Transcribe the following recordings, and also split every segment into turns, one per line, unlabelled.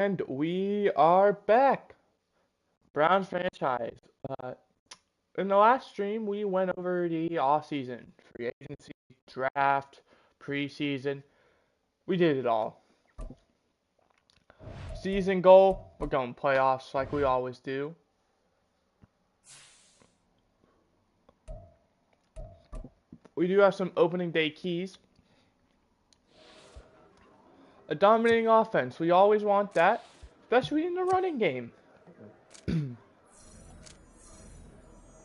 And we are back. Browns franchise. Uh, in the last stream, we went over the off season, free agency, draft, preseason. We did it all. Season goal, we're going playoffs like we always do. We do have some opening day keys. A dominating offense, we always want that, especially in the running game.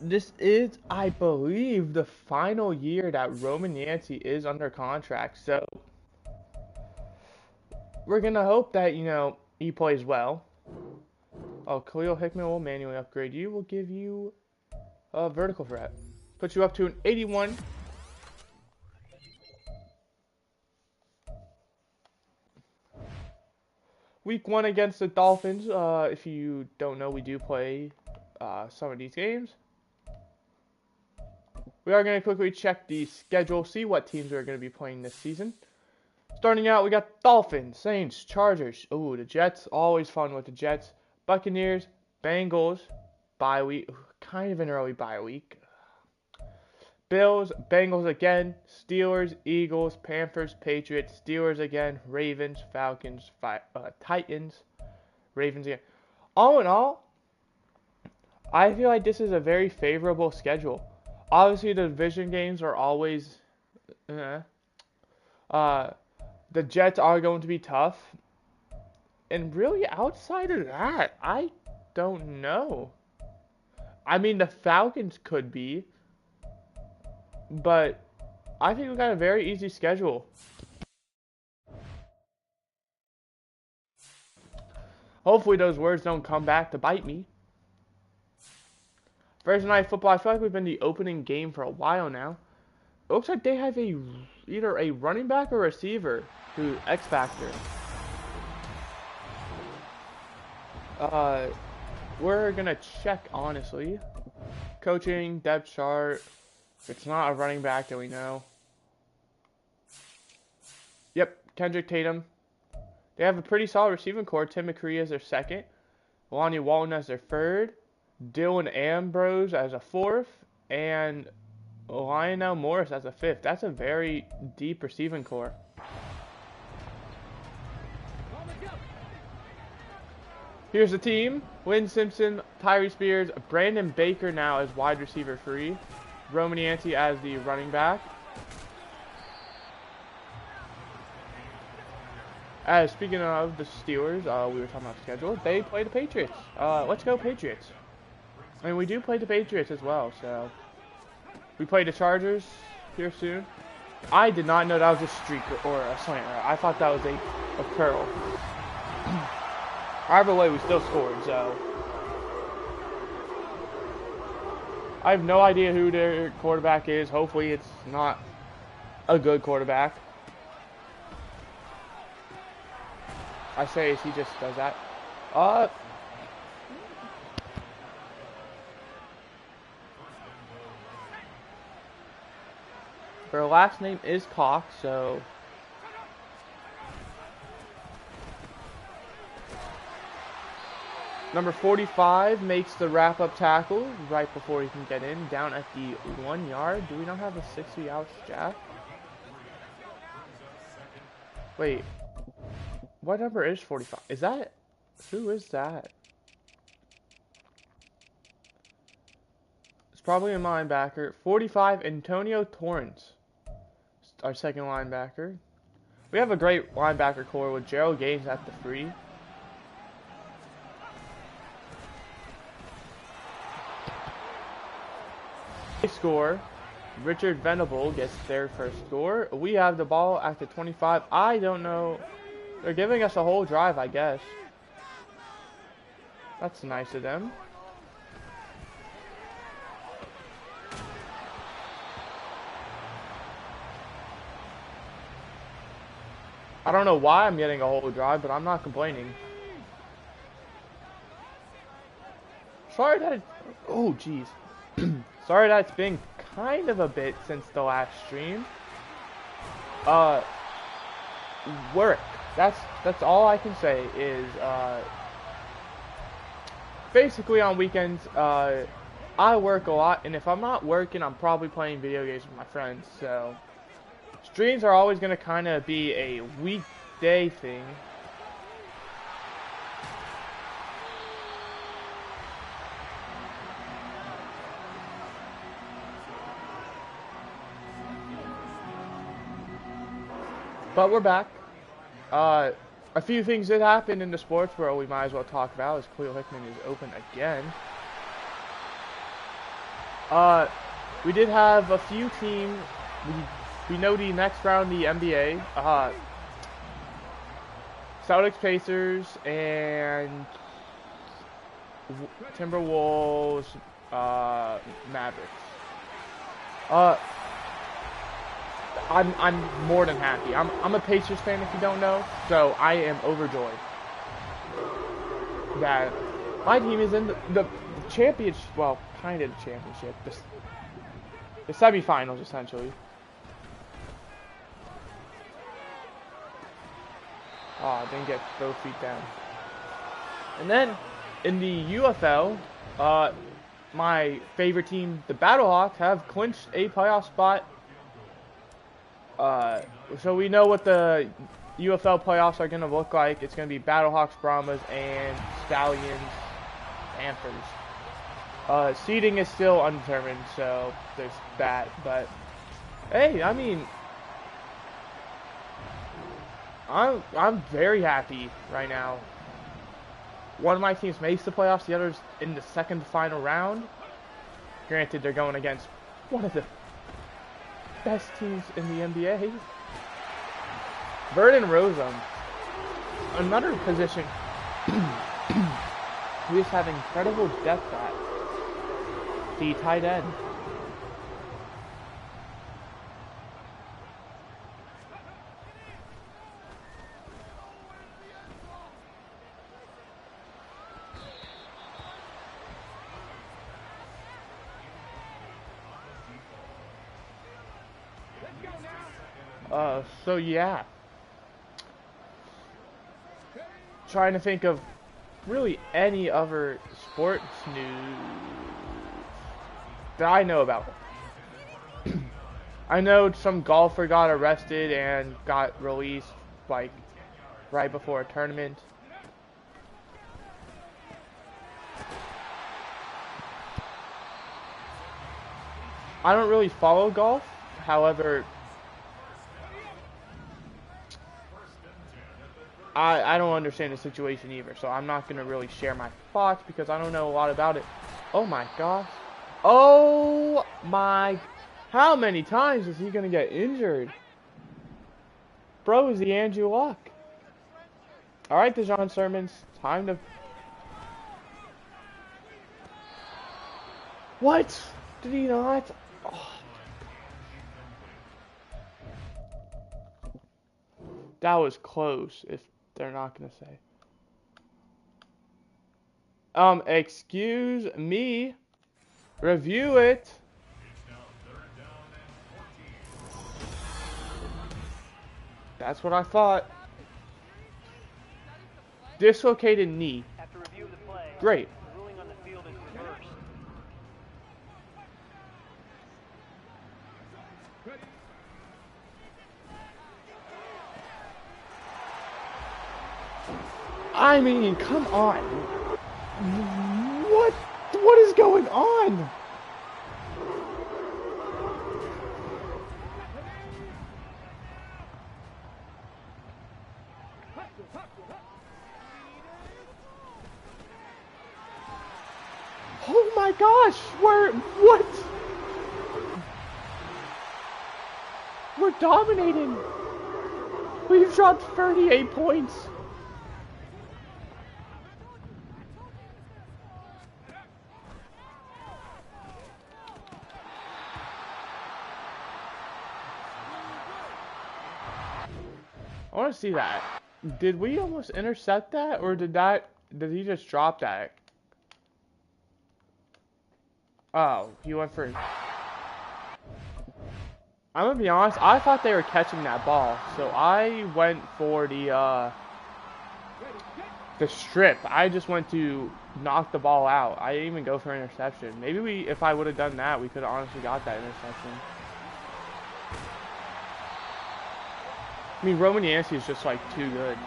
This is, I believe, the final year that Roman Yancey is under contract, so we're gonna hope that, he plays well. Oh, Khalil Hickman will manually upgrade you. We'll give you a vertical threat. Put you up to an 81. Week 1 against the Dolphins. If you don't know, we do play some of these games. We are going to quickly check the schedule, see what teams we're going to be playing this season. Starting out, we got Dolphins, Saints, Chargers. Ooh, the Jets. Always fun with the Jets. Buccaneers, Bengals, bye week. Kind of an early bye week. Bills, Bengals again, Steelers, Eagles, Panthers, Patriots, Steelers again, Ravens, Falcons, Titans, Ravens again. All in all, I feel like this is a very favorable schedule. Obviously, the division games are always... the Jets are going to be tough. And really, outside of that, I don't know. I mean, the Falcons could be. But I think we got a very easy schedule. Hopefully those words don't come back to bite me. Thursday Night Football, I feel like we've been the opening game for a while now. It looks like they have either a running back or receiver who X Factor. We're gonna check honestly. Coaching, depth chart. It's not a running back that we know. Yep, Kendrick Tatum. They have a pretty solid receiving core. Tim McCree as their second. Lonnie Walton as their third. Dylan Ambrose as a fourth. And Lionel Morris as a fifth. That's a very deep receiving core. Here's the team. Lynn Simpson, Tyree Spears, Brandon Baker now as wide receiver 3. Roman Yancey as the running back. Speaking of the Steelers, we were talking about the schedule. They play the Patriots. Let's go Patriots. And we do play the Patriots as well, so. We play the Chargers here soon. I did not know that was a streak or a slant route. I thought that was a curl. Either way, we still scored, so. I have no idea who their quarterback is. Hopefully it's not a good quarterback. I say as he just does that. Their last name is Cox, so... Number 45 makes the wrap-up tackle right before he can get in, down at the 1 yard. Do we not have a 60-out jack? Wait. What number is 45? Is that... Who is that? It's probably a linebacker. 45, Antonio Torrance. Our second linebacker. We have a great linebacker core with Gerald Gaines at the 3. Score. Richard Venable gets their first score. We have the ball at the 25. I don't know. They're giving us a whole drive, I guess. That's nice of them. I don't know why I'm getting a whole drive, but I'm not complaining. Sorry that oh, jeez. Sorry that it's been kind of a bit since the last stream. Work. that's all I can say is basically on weekends I work a lot, and if I'm not working, I'm probably playing video games with my friends. So streams are always going to kind of be a weekday thing. But we're back. A few things that happened in the sports world we might as well talk about, as Khalil Hickman is open again. We did have a few teams. We know the next round of the NBA. Celtics, Pacers, and Timberwolves, Mavericks. I'm more than happy. I'm a Pacers fan if you don't know, so I am overjoyed that my team is in the championship. Well, kind of the championship, the semifinals essentially. Oh, didn't get both feet down. And then in the UFL, my favorite team, the Battlehawks, have clinched a playoff spot. So we know what the UFL playoffs are going to look like. It's going to be Battlehawks, Brahmas, and Stallions, Panthers. Seeding is still undetermined, so there's that. But hey, I mean, I'm very happy right now. One of my teams makes the playoffs, the other's in the second to final round. Granted, they're going against one of the best teams in the NBA. Vernon Rosum, another position we just have incredible depth at. The tight end. So yeah. Trying to think of really any other sports news that I know about. I know some golfer got arrested and got released like right before a tournament. I don't really follow golf, however, I don't understand the situation either, so I'm not going to really share my thoughts because I don't know a lot about it. Oh my gosh. Oh my. How many times is he going to get injured? Bro, is the Andrew Luck. Alright, Dejon Sermons. Time to... What? Did he not? Oh. That was close, if they're not going to say. Excuse me. Review it. That's what I thought. Dislocated knee. Great. I mean, come on. What is going on? Oh my gosh, what? We're dominating. We've dropped 38 points. I want to see that. Did we almost intercept that, or did he just drop that? Oh, he went for... I'm gonna be honest, I thought they were catching that ball, so I went for the strip. I just went to knock the ball out. I didn't even go for an interception. Maybe if I would have done that, we could have honestly got that interception. I mean, Roman Yancey is just like too good.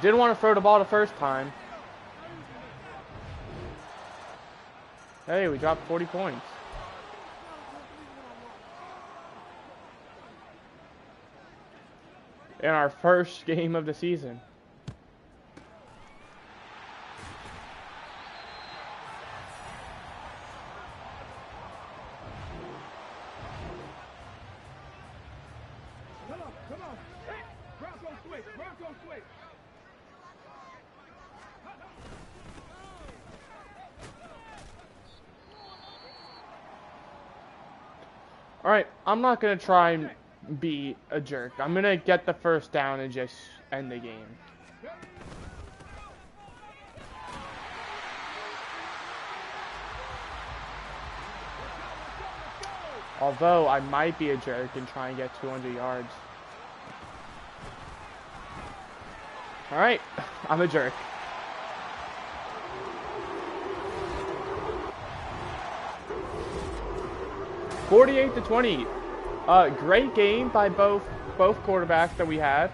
Didn't want to throw the ball the first time. Hey, we dropped 40 points. In our first game of the season.
Come on. Hey, Bronco switch.
Alright, I'm not going to try and be a jerk. I'm going to get the first down and just end the game. Although, I might be a jerk and try and get 200 yards. Alright, I'm a jerk. (48-20). Great game by both quarterbacks that we had.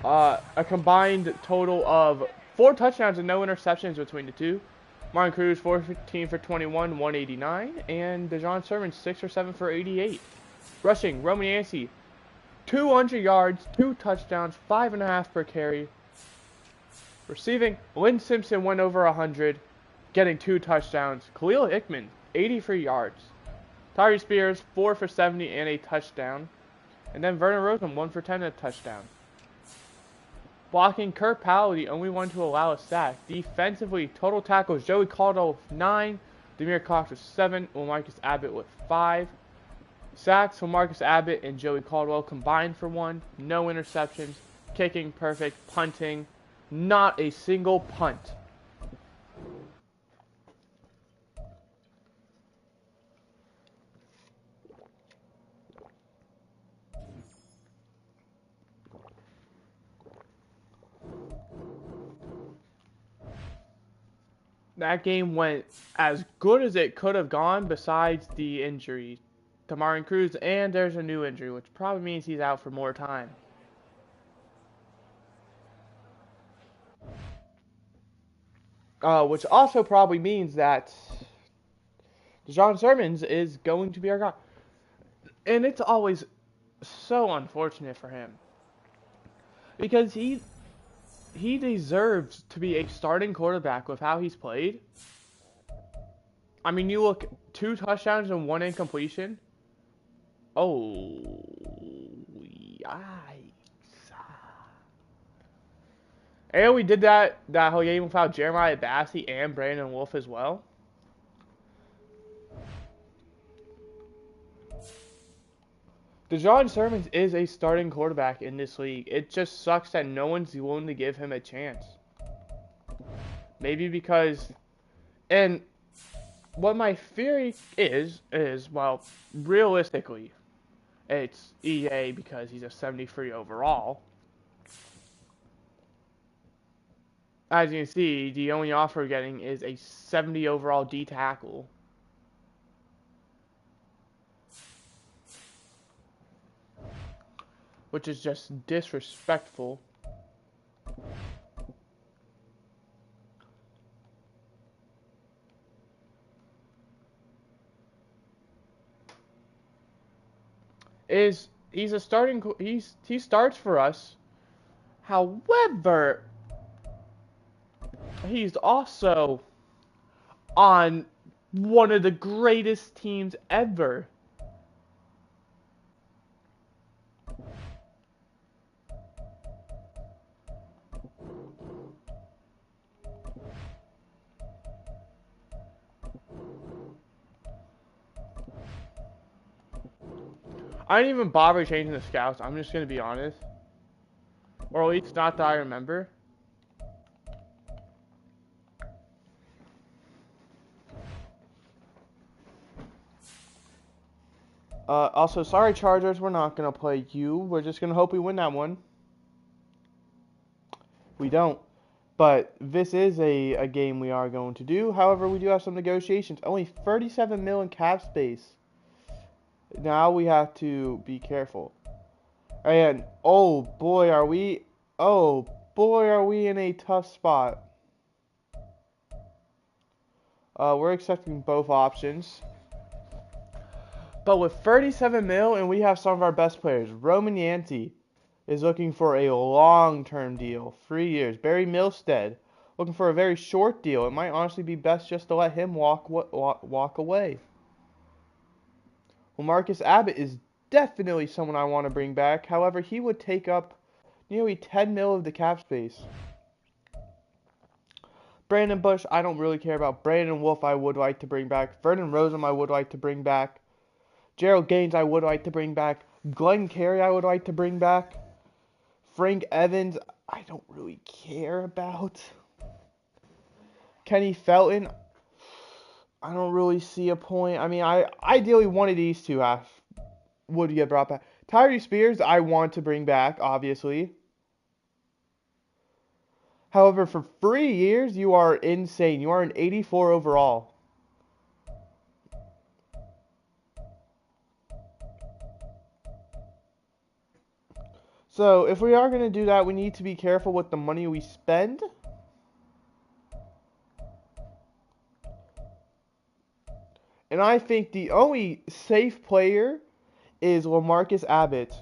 A combined total of 4 touchdowns and no interceptions between the two. Martin Cruz 14 for 21, 189, and Dejon Sermon 6 or 7 for 88. Rushing, Roman Yancey 200 yards, 2 touchdowns, 5.5 per carry. Receiving, Lynn Simpson went over 100, getting 2 touchdowns. Khalil Hickman 83 yards. Tyree Spears 4 for 70 and a touchdown. And then Vernon Rosen 1 for 10 and a touchdown. Blocking, Kurt Powell, the only one to allow a sack. Defensively, total tackles, Joey Caldwell with 9, Demir Cox with 7, LaMarcus Abbott with 5. Sacks, LaMarcus Abbott and Joey Caldwell combined for 1. No interceptions. Kicking, perfect. Punting, not a single punt. That game went as good as it could have gone besides the injury to Martin Cruz, and there's a new injury, which probably means he's out for more time. Which also probably means that Dejon Sermons is going to be our guy. And it's always so unfortunate for him. Because he deserves to be a starting quarterback with how he's played. I mean, you look, 2 touchdowns and 1 incompletion. Oh, yikes. And we did that whole game without Jeremiah Bassey and Brandon Wolf as well. Dejon Sermons is a starting quarterback in this league. It just sucks that no one's willing to give him a chance. Maybe because, and what my theory is, well, realistically, it's EA because he's a 73 overall. As you can see, the only offer we're getting is a 70 overall D tackle. Which is just disrespectful. He's a starting, he starts for us. However, he's also on one of the greatest teams ever. I didn't even bother changing the scouts. I'm just gonna be honest, or at least not that I remember. Also, sorry Chargers, we're not gonna play you. We're just gonna hope we win that one. We don't. But this is a game we are going to do. However, we do have some negotiations. Only 37 mil in cap space. Now we have to be careful. And oh boy, are we in a tough spot. We're accepting both options. But with 37 mil and we have some of our best players, Roman Yancey is looking for a long-term deal, 3 years. Barry Milstead looking for a very short deal. It might honestly be best just to let him walk away. Well, Marcus Abbott is definitely someone I want to bring back. However, he would take up nearly 10 mil of the cap space. Brandon Bush, I don't really care about. Brandon Wolf, I would like to bring back. Vernon Rosum, I would like to bring back. Gerald Gaines, I would like to bring back. Glenn Carey, I would like to bring back. Frank Evans, I don't really care about. Kenny Felton, I don't really see a point. I mean, ideally one of these two would get brought back. Tyree Spears, I want to bring back, obviously. However, for 3 years, you are insane. You are an 84 overall. So, if we are going to do that, we need to be careful with the money we spend. And I think the only safe player is LaMarcus Abbott.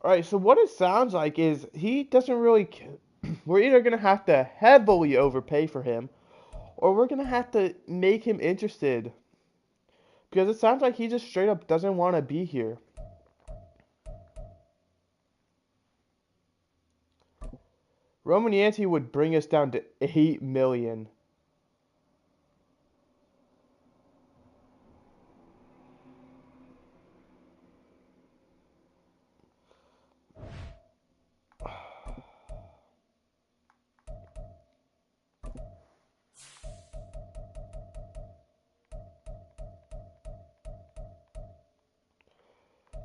Alright, so what it sounds like is he doesn't really... We're either going to have to heavily overpay for him, or we're going to have to make him interested. Because it sounds like he just straight up doesn't want to be here. Roman Yancey would bring us down to 8 million.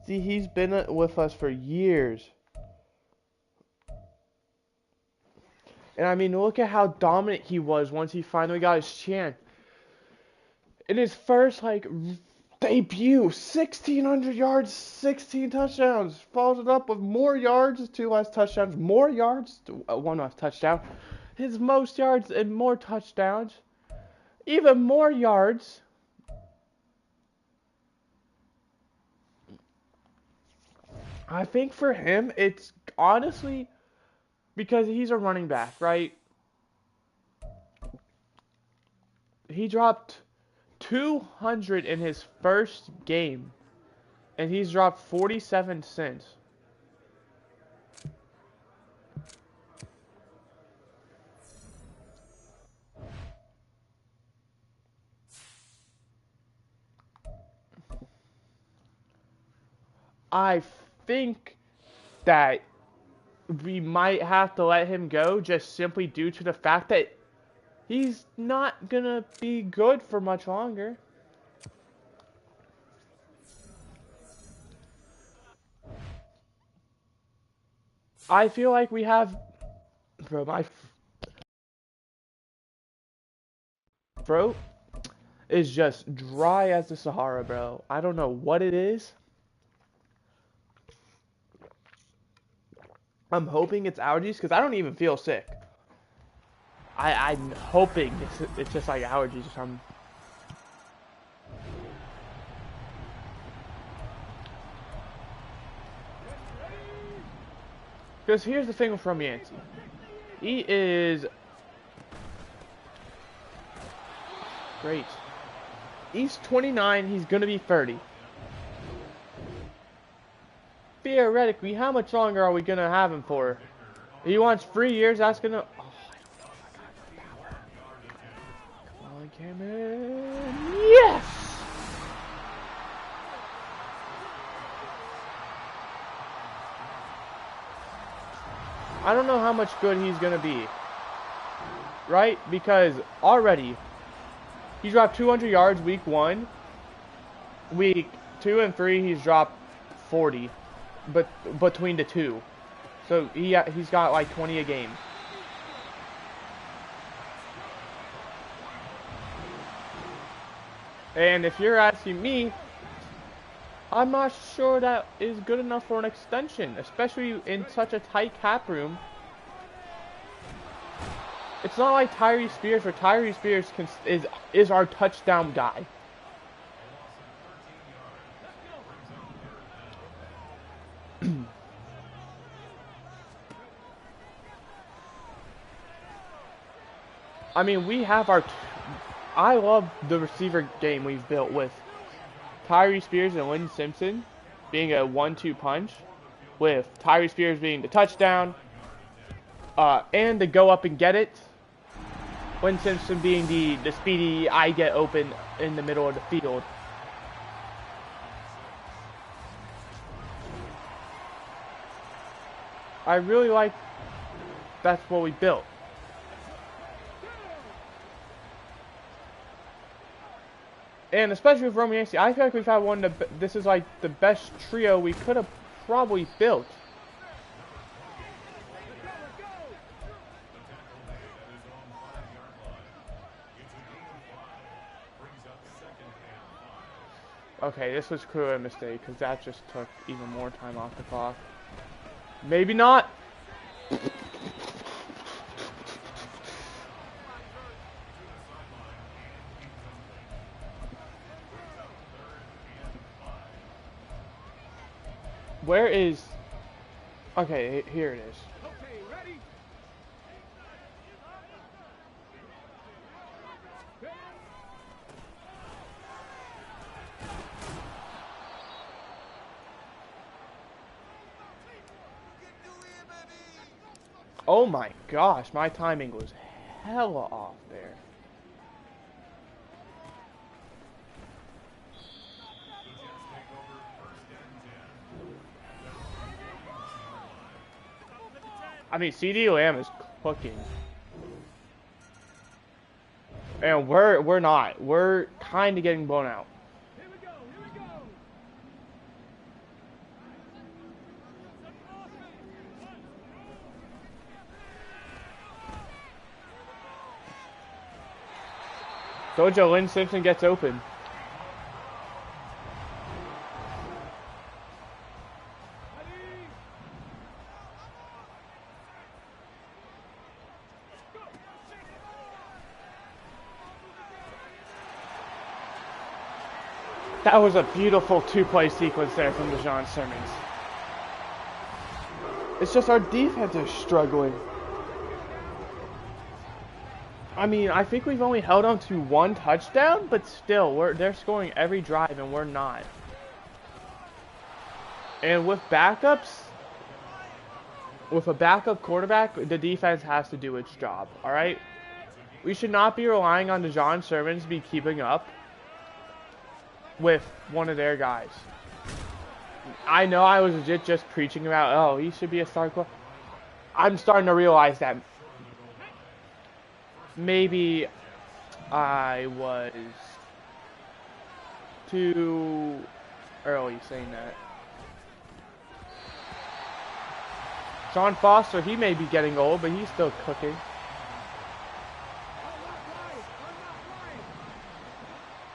See, he's been with us for years. And I mean, look at how dominant he was once he finally got his chance. In his first, debut, 1,600 yards, 16 touchdowns. Follows it up with more yards, 2 less touchdowns, more yards, 1 less touchdown. His most yards and more touchdowns. Even more yards. I think for him, it's honestly because he's a running back, right? He dropped 200 in his first game, and he's dropped 47 since. I think that we might have to let him go just simply due to the fact that he's not gonna be good for much longer. I feel like we have... Bro, my throat is just dry as the Sahara, bro. I don't know what it is. I'm hoping it's allergies because I don't even feel sick. I'm hoping it's just like allergies or something. Because here's the thing with Roman Yancey. He is great. He's 29, he's gonna be 30. theoretically, how much longer are we gonna have him for? He wants 3 years. That's gonna. Oh, I don't know if I got enough power. Come on, Cameron. Yes. I don't know how much good he's gonna be. Right? Because already he dropped 200 yards week 1. Week 2 and 3 he's dropped 40, but between the two. So he's got like 20 a game. And if you're asking me, I'm not sure that is good enough for an extension, especially in such a tight cap room. It's not like Tyree Spears, where Tyree Spears is our touchdown guy. I mean, we have our. I love the receiver game we've built with Tyree Spears and Lynn Simpson being a 1-2 punch, with Tyree Spears being the touchdown, and the go up and get it. Lynn Simpson being the speedy, I get open in the middle of the field. I really like that's what we built. And especially with Romeo Yancey, I feel like we've had one of the, this is like the best trio we could have probably built. Okay, this was clearly a mistake because that just took even more time off the clock. Maybe not. Where is... Okay, here it is.
Okay, ready?
Oh my gosh, my timing was hella off there. I mean, CD Lamb is cooking. And we're not. We're kind of getting blown out.
Here we go, here we go.
Dojo Lynn Simpson gets open. That was a beautiful two-play sequence there from DeJon Simmons. It's just our defense is struggling. I mean, I think we've only held on to one touchdown, but still, they're scoring every drive and we're not. And with backups, with a backup quarterback, the defense has to do its job, all right? We should not be relying on DeJon Simmons to be keeping up with one of their guys. I know I was legit just preaching about, oh, he should be a star quarterback. I'm starting to realize that maybe I was too early saying that. Sean Foster, he may be getting old, but he's still cooking.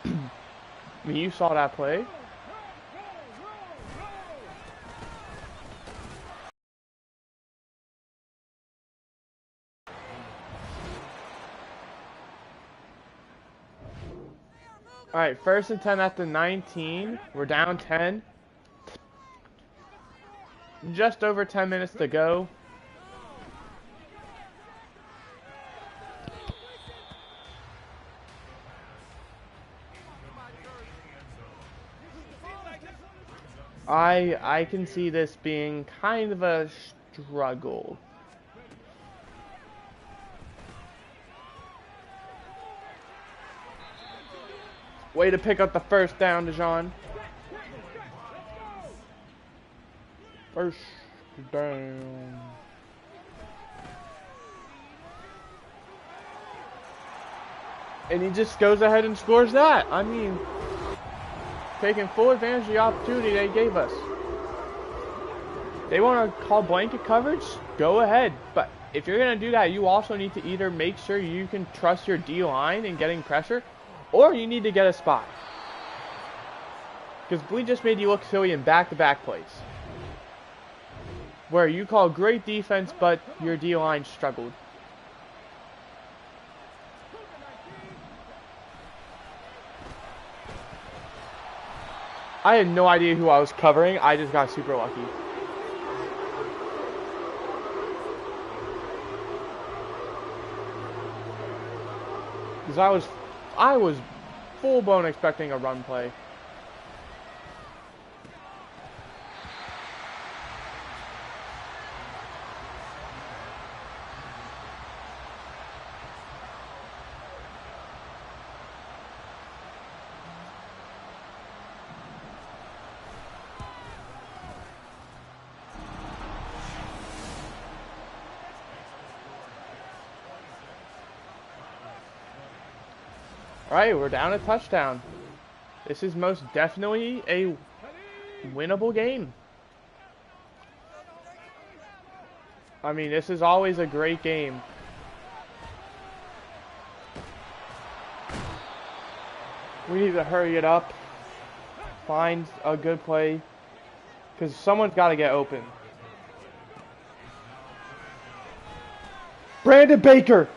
I mean, you saw that play. All right, 1st and 10 at the 19. We're down 10. Just over 10 minutes to go. I can see this being kind of a struggle. Way to pick up the first down, Dijon. First down. And he just goes ahead and scores that. I mean, taking full advantage of the opportunity they gave us. They want to call blanket coverage? Go ahead. But if you're going to do that, you also need to either make sure you can trust your D-line in getting pressure, or you need to get a spot. Because we just made you look silly in back-to-back plays, where you call great defense, but your D-line struggled. I had no idea who I was covering. I just got super lucky. Because I was full-blown expecting a run play. Alright, we're down a touchdown. This is most definitely a winnable game. I mean, this is always a great game. We need to hurry it up. Find a good play. Because someone's got to get open. Brandon Baker!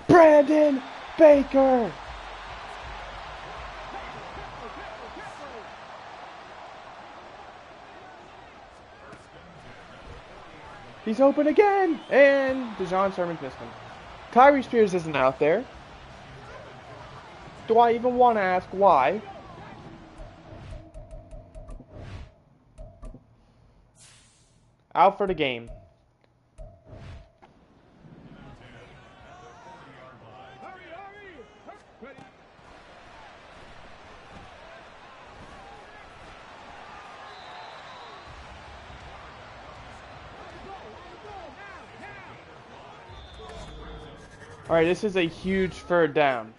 Brandon Baker! He's open again! And Dijon Sermon's missed him. Tyree Spears isn't out there. Do I even want to ask why? Out for the game. Alright, this is a huge third down.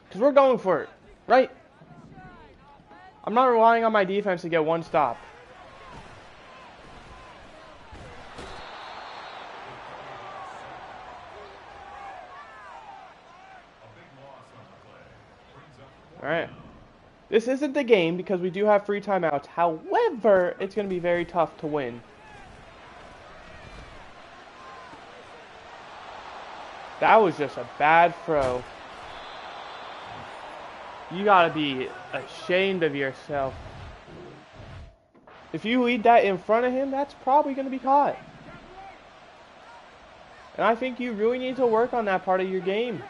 Because we're going for it, right? I'm not relying on my defense to get one stop. Alright. This isn't the game because we do have free timeouts. However, it's going to be very tough to win. That was just a bad throw. You got to be ashamed of yourself. If you lead that in front of him, that's probably going to be caught. And I think you really need to work on that part of your game.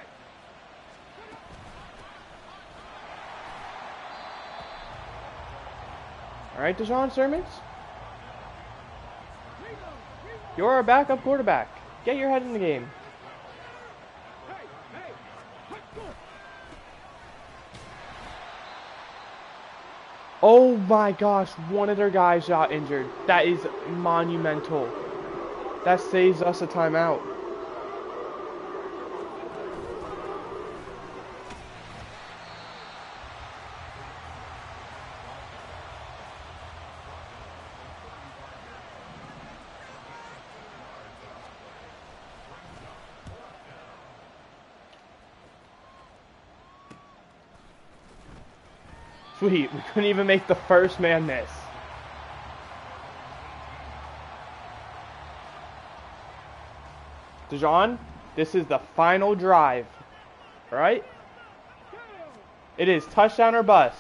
Alright, Dijon Sermons. You're our backup quarterback. Get your head in the game. Oh my gosh, one of their guys got injured. That is monumental. That saves us a timeout. Sweet, we couldn't even make the first man miss. Dijon, this is the final drive. Alright? It is touchdown or bust.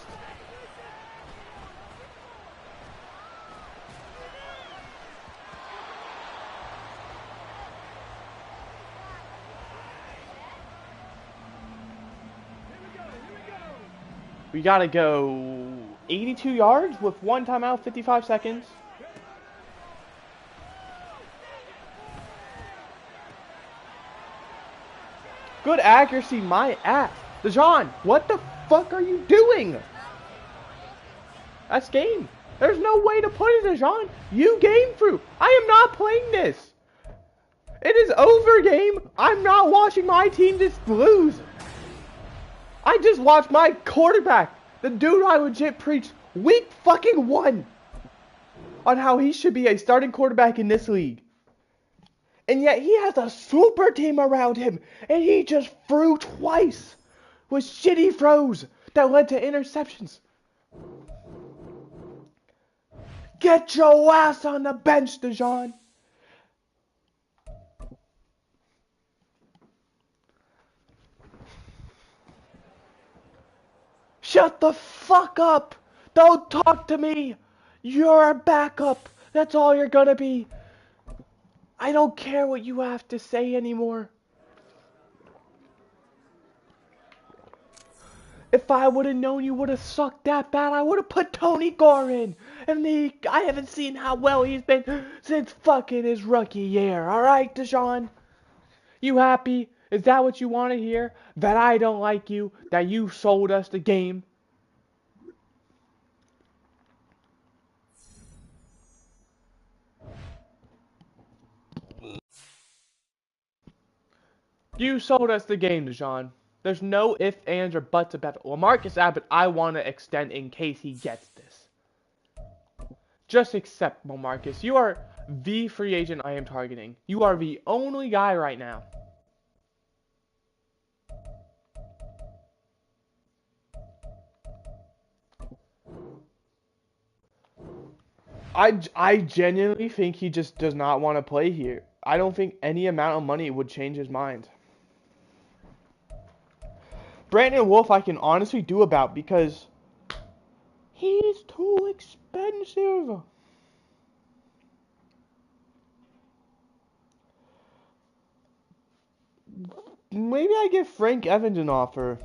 We got to go 82 yards with one timeout, 55 seconds. Good accuracy, my ass. Dejon, what the fuck are you doing? That's game. There's no way to put it, Dejon. You game through. I am not playing this. It is over, game. I'm not watching my team just lose. I just watched my quarterback, the dude I legit preached week fucking 1, on how he should be a starting quarterback in this league. And yet he has a super team around him, and he just threw twice with shitty throws that led to interceptions. Get your ass on the bench, Dejon. Shut the fuck up. Don't talk to me. You're a backup. That's all you're gonna be. I don't care what you have to say anymore. If I would have known you would have sucked that bad, I would have put Tony Gore in. And I haven't seen how well he's been since fucking his rookie year. Alright, Dejon? You happy? Is that what you want to hear? That I don't like you? That you sold us the game? You sold us the game, Dejon. There's no ifs, ands, or buts about it. LaMarcus Abbott, I want to extend in case he gets this. Just accept, LaMarcus. You are the free agent I am targeting. You are the only guy right now. I genuinely think he just does not want to play here. I don't think any amount of money would change his mind. Brandon Wolf I can honestly do about because he's too expensive. Maybe I give Frank Evans an offer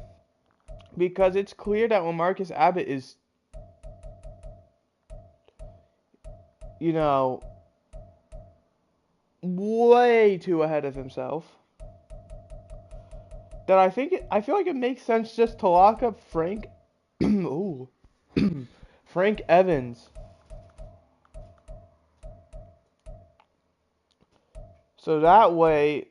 because it's clear that LaMarcus Abbott is, you know, way too ahead of himself. That I feel like it makes sense just to lock up Frank ooh. Frank Evans. So that way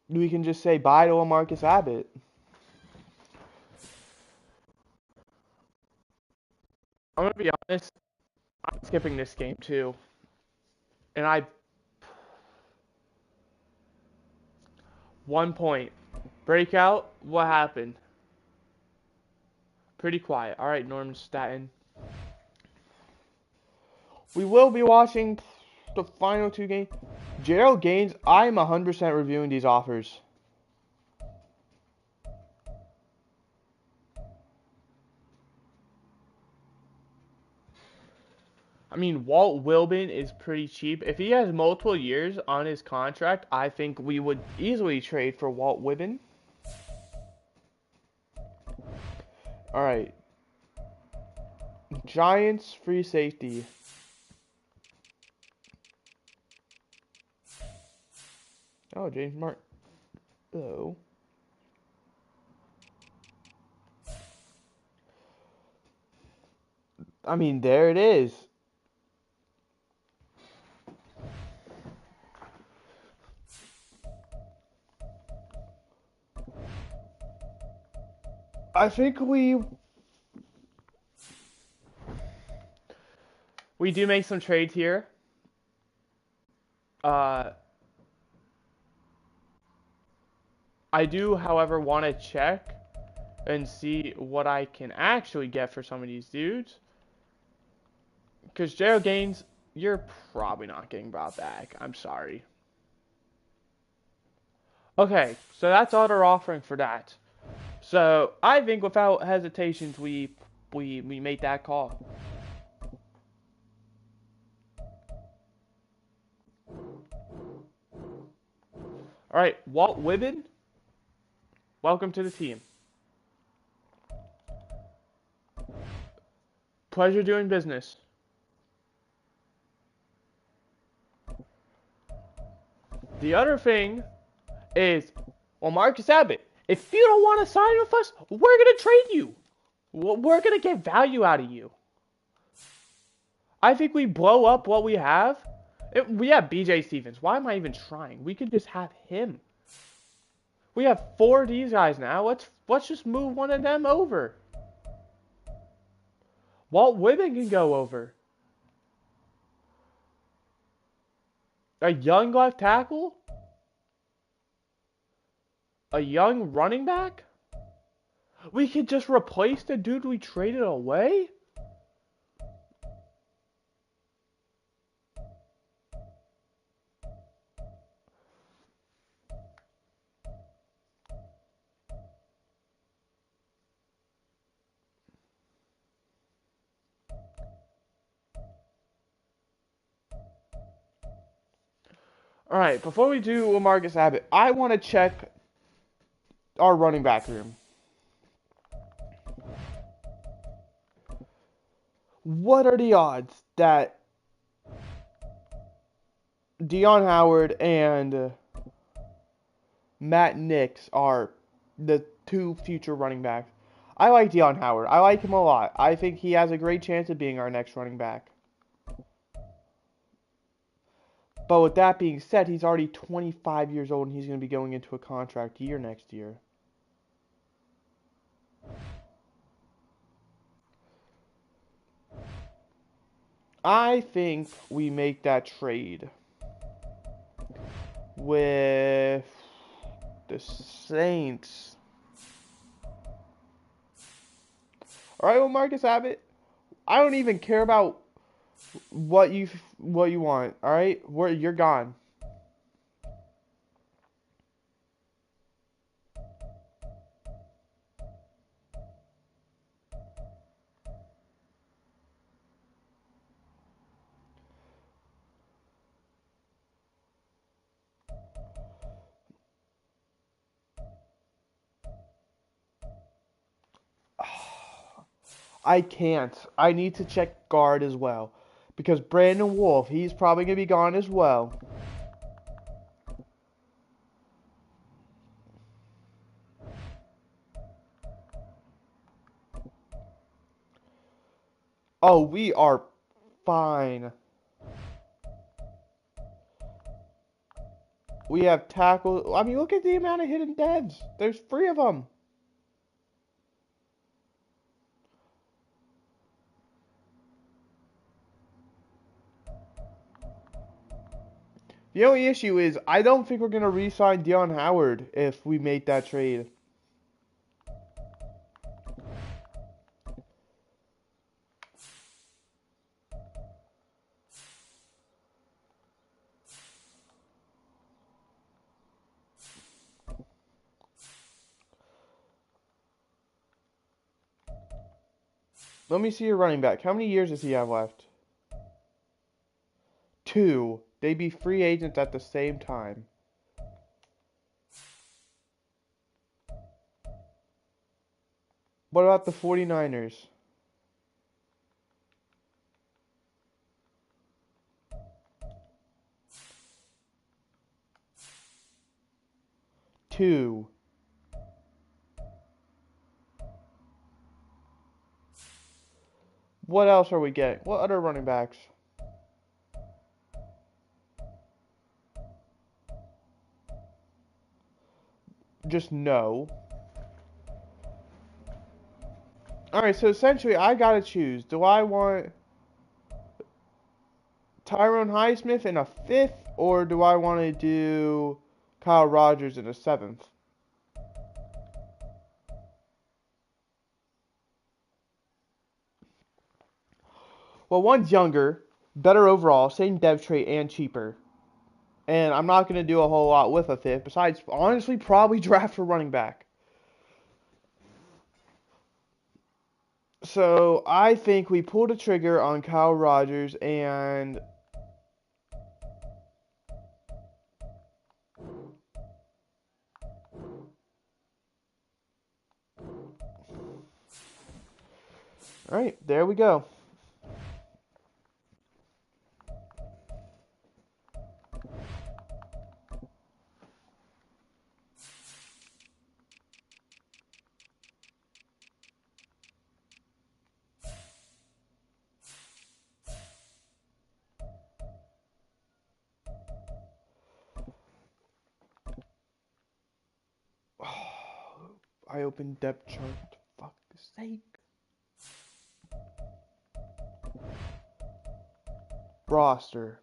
we can just say bye to LaMarcus Abbott. I'm gonna be honest, I'm skipping this game too. And 1 point. Breakout, what happened? Pretty quiet. Alright, Norman Staten. We will be watching the final 2 games. Gerald Gaines, I'm 100% reviewing these offers. I mean, Walt Wilbin is pretty cheap. If he has multiple years on his contract, I think we would easily trade for Walt Wilbin. Alright. Giants free safety. Oh, James Martin. Oh. I mean, there it is. I think we do make some trades here. I do, however, want to check and see what I can actually get for some of these dudes. Because Gerald Gaines, you're probably not getting brought back. I'm sorry. Okay, so that's all they're offering for that. So I think without hesitations, we made that call. All right, Walt Wibben, welcome to the team. Pleasure doing business. The other thing is, well, Marcus Abbott, if you don't want to sign with us, we're going to trade you. We're going to get value out of you. I think we blow up what we have. We have BJ Stevens. Why am I even trying? We could just have him. We have 4 of these guys now. Let's just move one of them over. Walt Whitman can go over. A young left tackle? A young running back? We could just replace the dude we traded away? Alright, before we do Marcus Abbott, I want to check our running back room. What are the odds that Deion Howard and Matt Nix are the 2 future running backs? I like Deion Howard. I like him a lot. I think he has a great chance of being our next running back. But with that being said, he's already 25 years old and he's going to be going into a contract year next year. I think we make that trade with the Saints. Alright, well, Marcus Abbott, I don't even care about what you want, alright? You're gone. I can't. I need to check guard as well. Because Brandon Wolf, he's probably going to be gone as well. Oh, we are fine. We have tackle. I mean, look at the amount of hidden devs. There's 3 of them. The only issue is I don't think we're going to re-sign Deion Howard if we make that trade. Let me see your running back. How many years does he have left? 2. They'd be free agents at the same time. What about the 49ers? 2. What else are we getting? What other running backs? Just no. Alright, so essentially I gotta choose. Do I want Tyrone Highsmith in a 5th, or do I want to do Kyle Rogers in a 7th? Well, one's younger, better overall, same dev trait, and cheaper. And I'm not going to do a whole lot with a 5th, besides, honestly, probably draft for running back. So, I think we pull the trigger on Kyle Rogers and... Alright, there we go. I opened depth chart. Fuck's sake. Roster.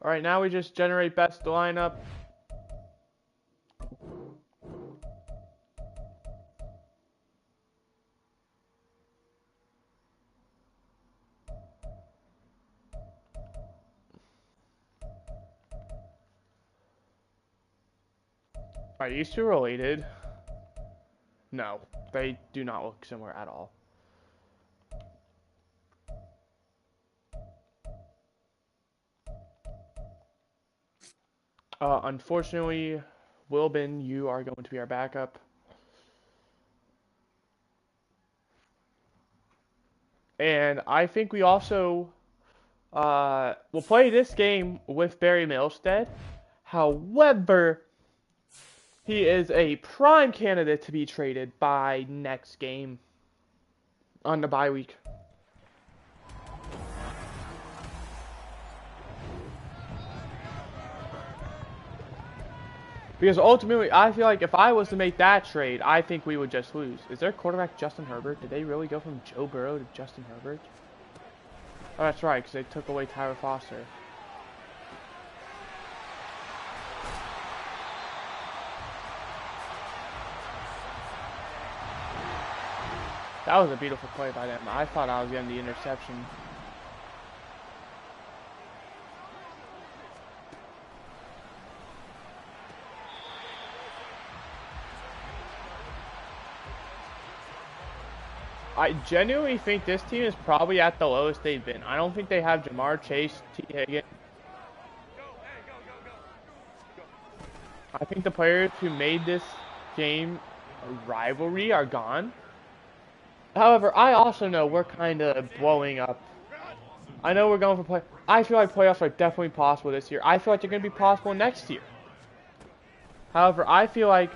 Alright, now we just generate best lineup. Are these two related? No, they do not look similar at all. Unfortunately, Wilbin, you are going to be our backup. And I think we also will play this game with Barry Milstead. However, he is a prime candidate to be traded by next game on the bye week. Because ultimately, I feel like if I was to make that trade, I think we would just lose. Is their quarterback Justin Herbert? Did they really go from Joe Burrow to Justin Herbert? Oh, that's right, because they took away Tyler Foster. That was a beautiful play by them. I thought I was getting the interception. I genuinely think this team is probably at the lowest they've been. I don't think they have Jamar Chase, T. Higgins. I think the players who made this game a rivalry are gone. However, I also know we're kind of blowing up. I know we're going for play. I feel like playoffs are definitely possible this year. I feel like they're going to be possible next year. However, I feel like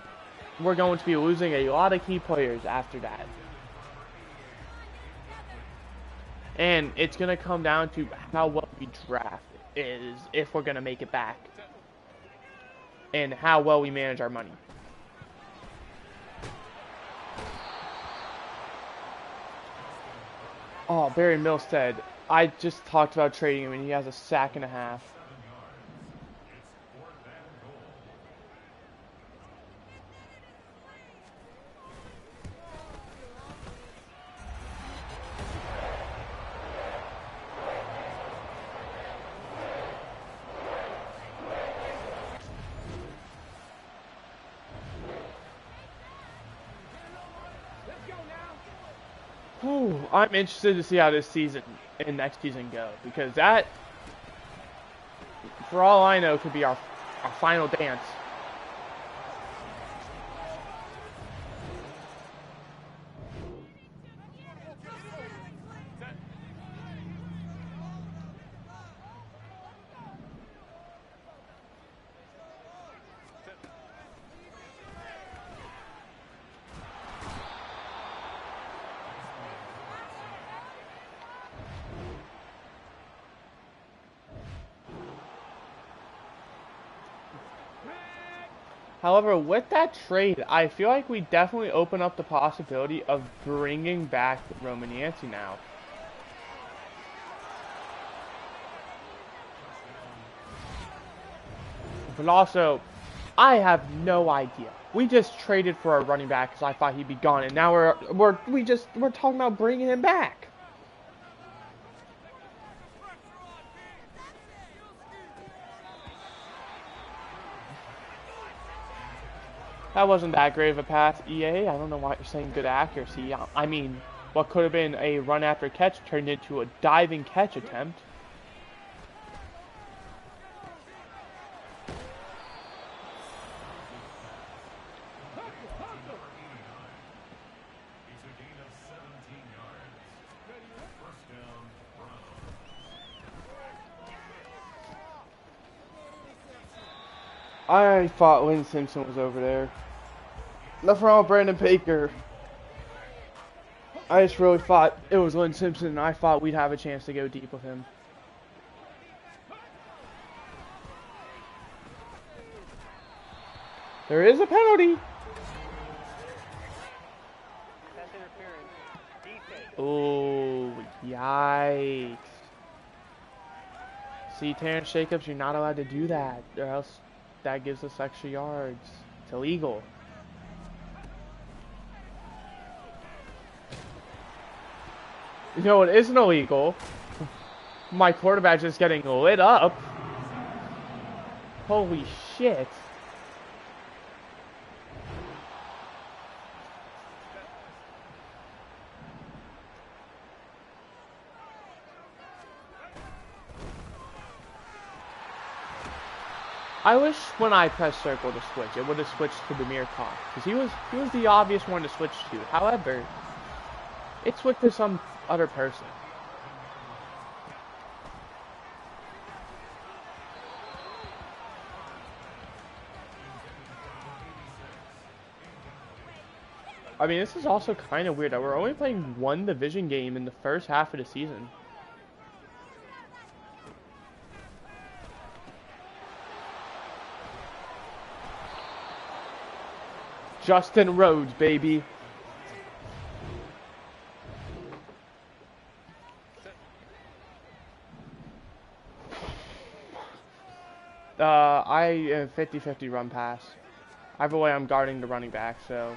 we're going to be losing a lot of key players after that. And it's going to come down to how well we draft is if we're going to make it back. And how well we manage our money. Oh, Barry Milstead. I just talked about trading him and he has a sack and a half. Whew, I'm interested to see how this season and next season go, because that, for all I know, could be our final dance. However, with that trade, I feel like we definitely open up the possibility of bringing back Roman Yancey now. But also, I have no idea. We just traded for a running back because I thought he'd be gone, and now we're talking about bringing him back. That wasn't that great of a pass, EA. I don't know why you're saying good accuracy. I mean, what could have been a run after catch turned into a diving catch attempt. I thought Lynn Simpson was over there. Nothing wrong with Brandon Baker. I just really thought it was Lynn Simpson, and I thought we'd have a chance to go deep with him. There is a penalty. Oh, yikes. See, Terrence Jacobs, you're not allowed to do that, or else that gives us extra yards. It's illegal. You know, it isn't illegal. My quarterback just getting lit up. Holy shit. I wish when I pressed circle to switch, it would have switched to Demir Khan, because he was the obvious one to switch to. However, it switched to some other person. I mean, this is also kind of weird that we're only playing one division game in the first half of the season. Justin Rhodes, baby. I am 50-50 run pass. Either way, I'm guarding the running back, so.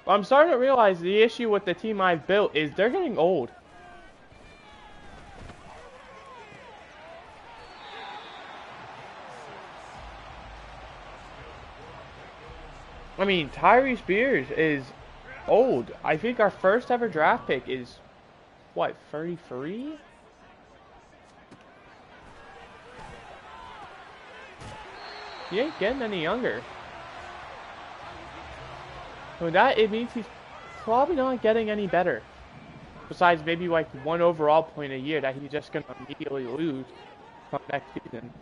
But I'm starting to realize the issue with the team I've built is they're getting old. I mean, Tyree Spears is old. I think our first ever draft pick is, what, 33? He ain't getting any younger. So that, it means he's probably not getting any better. Besides maybe like 1 overall point a year that he's just going to immediately lose from next season.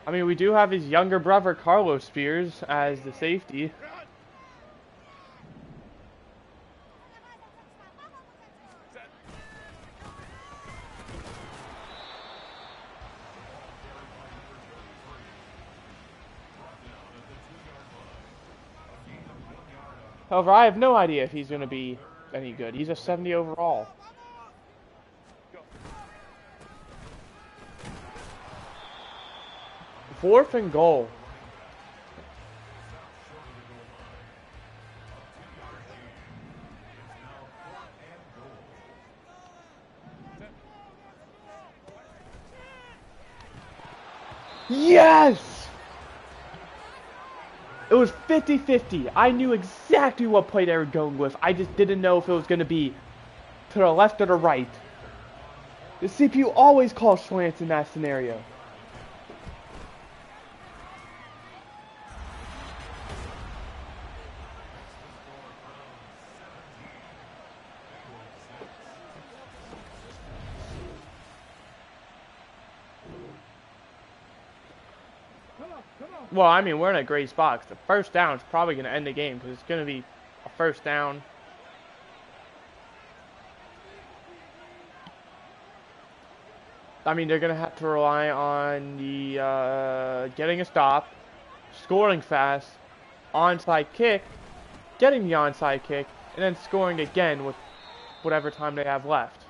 I mean, we do have his younger brother, Carlos Spears, as the safety. However, I have no idea if he's going to be any good. He's a 70 overall. Fourth and goal. Yes! It was 50-50. I knew exactly what play they were going with. I just didn't know if it was going to be to the left or the right. The CPU always calls slants in that scenario. Well, I mean, we're in a great spot, 'cause the first down is probably going to end the game, because it's going to be a first down. I mean, they're going to have to rely on the getting a stop, scoring fast, onside kick, getting the onside kick, and then scoring again with whatever time they have left.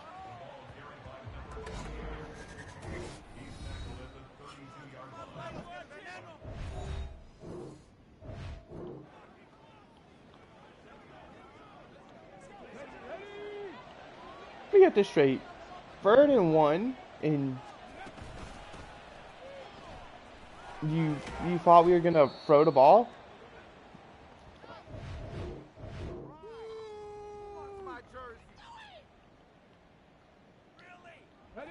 get this straight. 3rd and 1, and you thought we were gonna throw the ball?
Ready?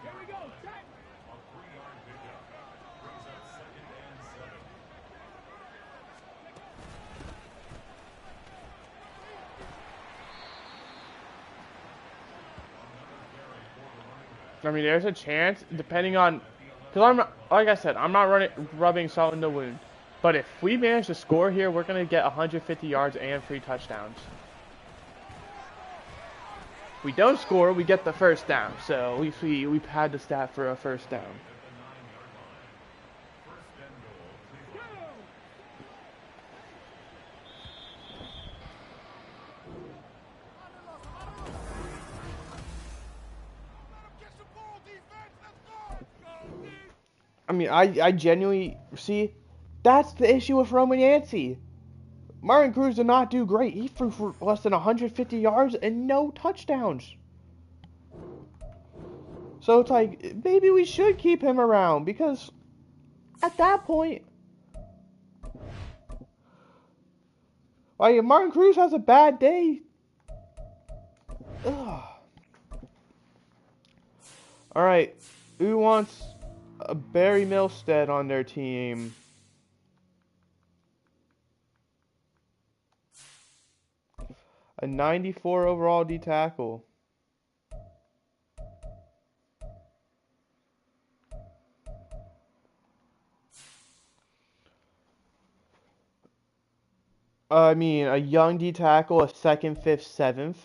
Here we go. Set.
I mean, there's a chance, depending on, because like I said, I'm not rubbing salt in the wound. But if we manage to score here, we're gonna get 150 yards and 3 touchdowns. If we don't score, we get the first down. So at least we've had the stat for a first down. I mean, I genuinely see, that's the issue with Roman Yancey. Martin Cruz did not do great. He threw for less than 150 yards and no touchdowns. So it's like, maybe we should keep him around, because at that point, like, if Martin Cruz has a bad day, ugh. Alright, who wants a Barry Milstead on their team? A 94 overall D tackle. I mean, a young D tackle, a 2nd, 5th, 7th.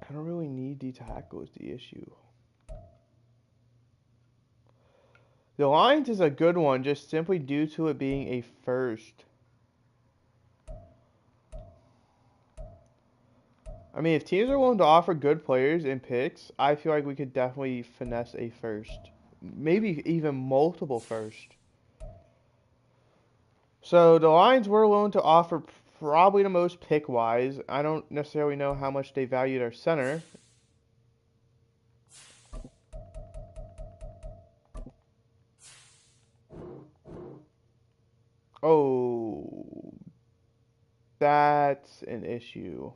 I don't really need D tackle is the issue. The Lions is a good one, just simply due to it being a first. I mean, if teams are willing to offer good players and picks, I feel like we could definitely finesse a first. Maybe even multiple first. So the Lions were willing to offer probably the most pick-wise. I don't necessarily know how much they value their center. Oh, that's an issue.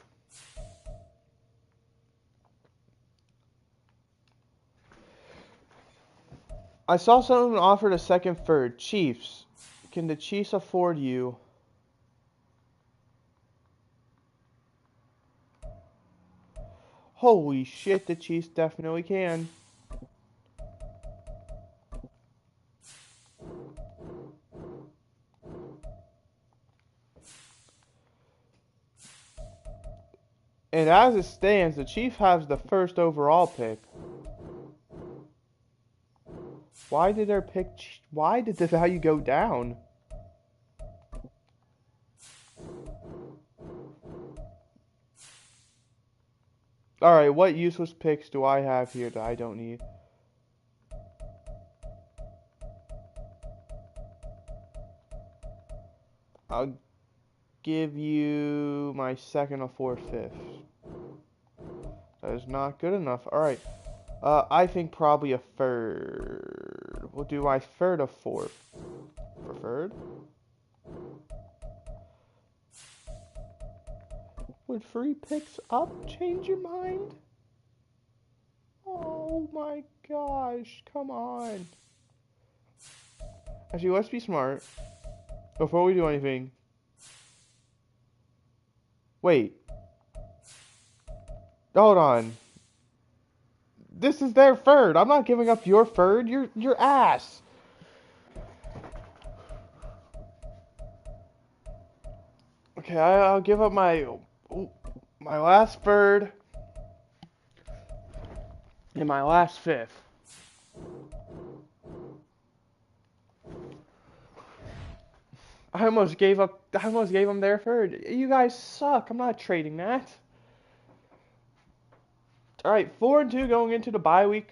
I saw someone offered a 2nd, 3rd. Chiefs. Can the Chiefs afford you? Holy shit, the Chiefs definitely can. And as it stands, the Chiefs has the 1st overall pick. Why did the value go down? Alright, what useless picks do I have here that I don't need? I'll give you my 2nd or 4th, 5th. That is not good enough. Alright. I think probably a 3rd. We'll do my 3rd or 4th. Preferred? Would 3 picks up change your mind? Oh my gosh, come on. Actually, let's be smart. Before we do anything. Wait. Hold on. This is their 3rd. I'm not giving up your 3rd. Your ass. Okay, I'll give up my last 3rd and my last 5th. I almost gave up. I almost gave him their third. You guys suck. I'm not trading that. All right, 4-2 going into the bye week.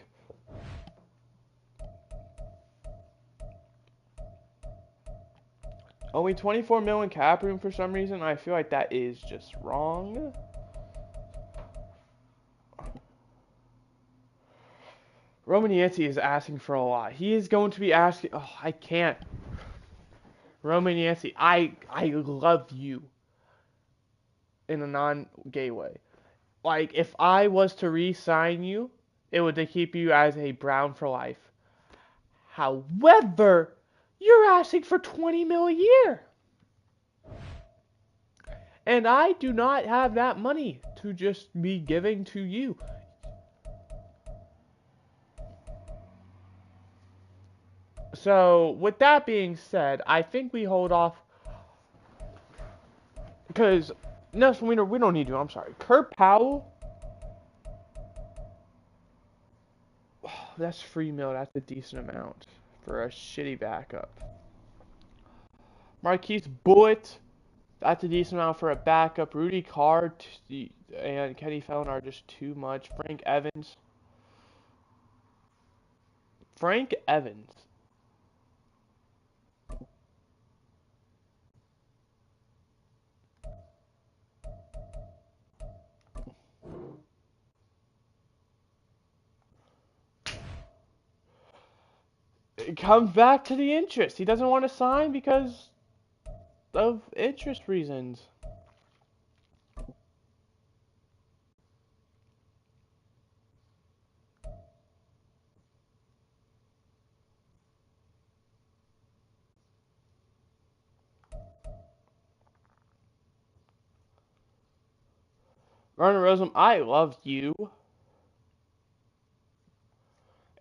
Only 24 million cap room for some reason. I feel like that is just wrong. Roman Yancey is asking for a lot. He is going to be asking. Oh, I can't. Roman Yancey, I love you in a non-gay way. Like, if I was to re-sign you, it would to keep you as a Brown for life. However, you're asking for 20 mil a year. And I do not have that money to just be giving to you. So, with that being said, I think we hold off. Because, no, we don't need to. I'm sorry. Kurt Powell. Oh, that's free mil. That's a decent amount for a shitty backup. Marquise Bullitt. That's a decent amount for a backup. Rudy Carr and Kenny Felton are just too much. Frank Evans. It comes back to the interest. He doesn't want to sign because of interest reasons. Garner Rosen, I love you.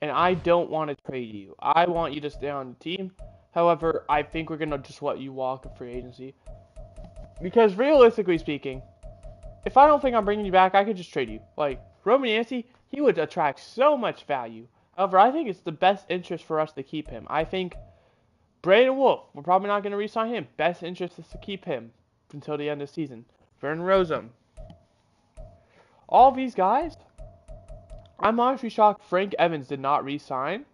And I don't want to trade you. I want you to stay on the team. However, I think we're going to just let you walk in free agency. Because realistically speaking, if I don't think I'm bringing you back, I could just trade you. Like, Roman Yancey, he would attract so much value. However, I think it's the best interest for us to keep him. I think Brandon Wolf, we're probably not going to re-sign him. Best interest is to keep him until the end of the season. Vernon Rosen. All these guys, I'm honestly shocked Frank Evans did not re-sign.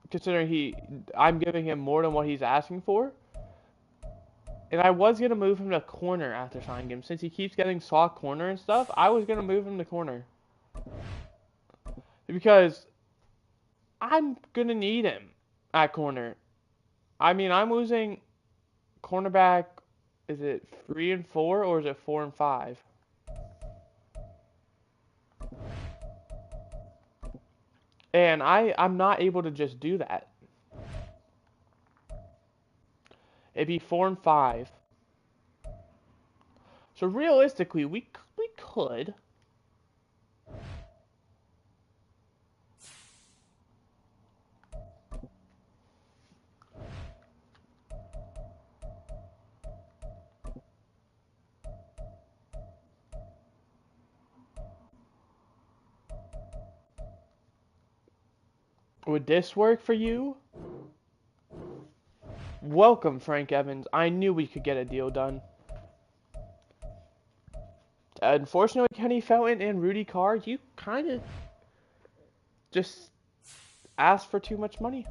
Considering I'm giving him more than what he's asking for. And I was going to move him to corner after signing him. Since he keeps getting soft corner and stuff, I was going to move him to corner. Because I'm going to need him at corner. I mean, I'm losing cornerback, is it 3 and 4 or is it 4 and 5? And I'm not able to just do that. It'd be 4 and 5. So realistically, we could. Would this work for you? Welcome, Frank Evans. I knew we could get a deal done. Unfortunately, Kenny Felton and Rudy Carr, you kind of just asked for too much money.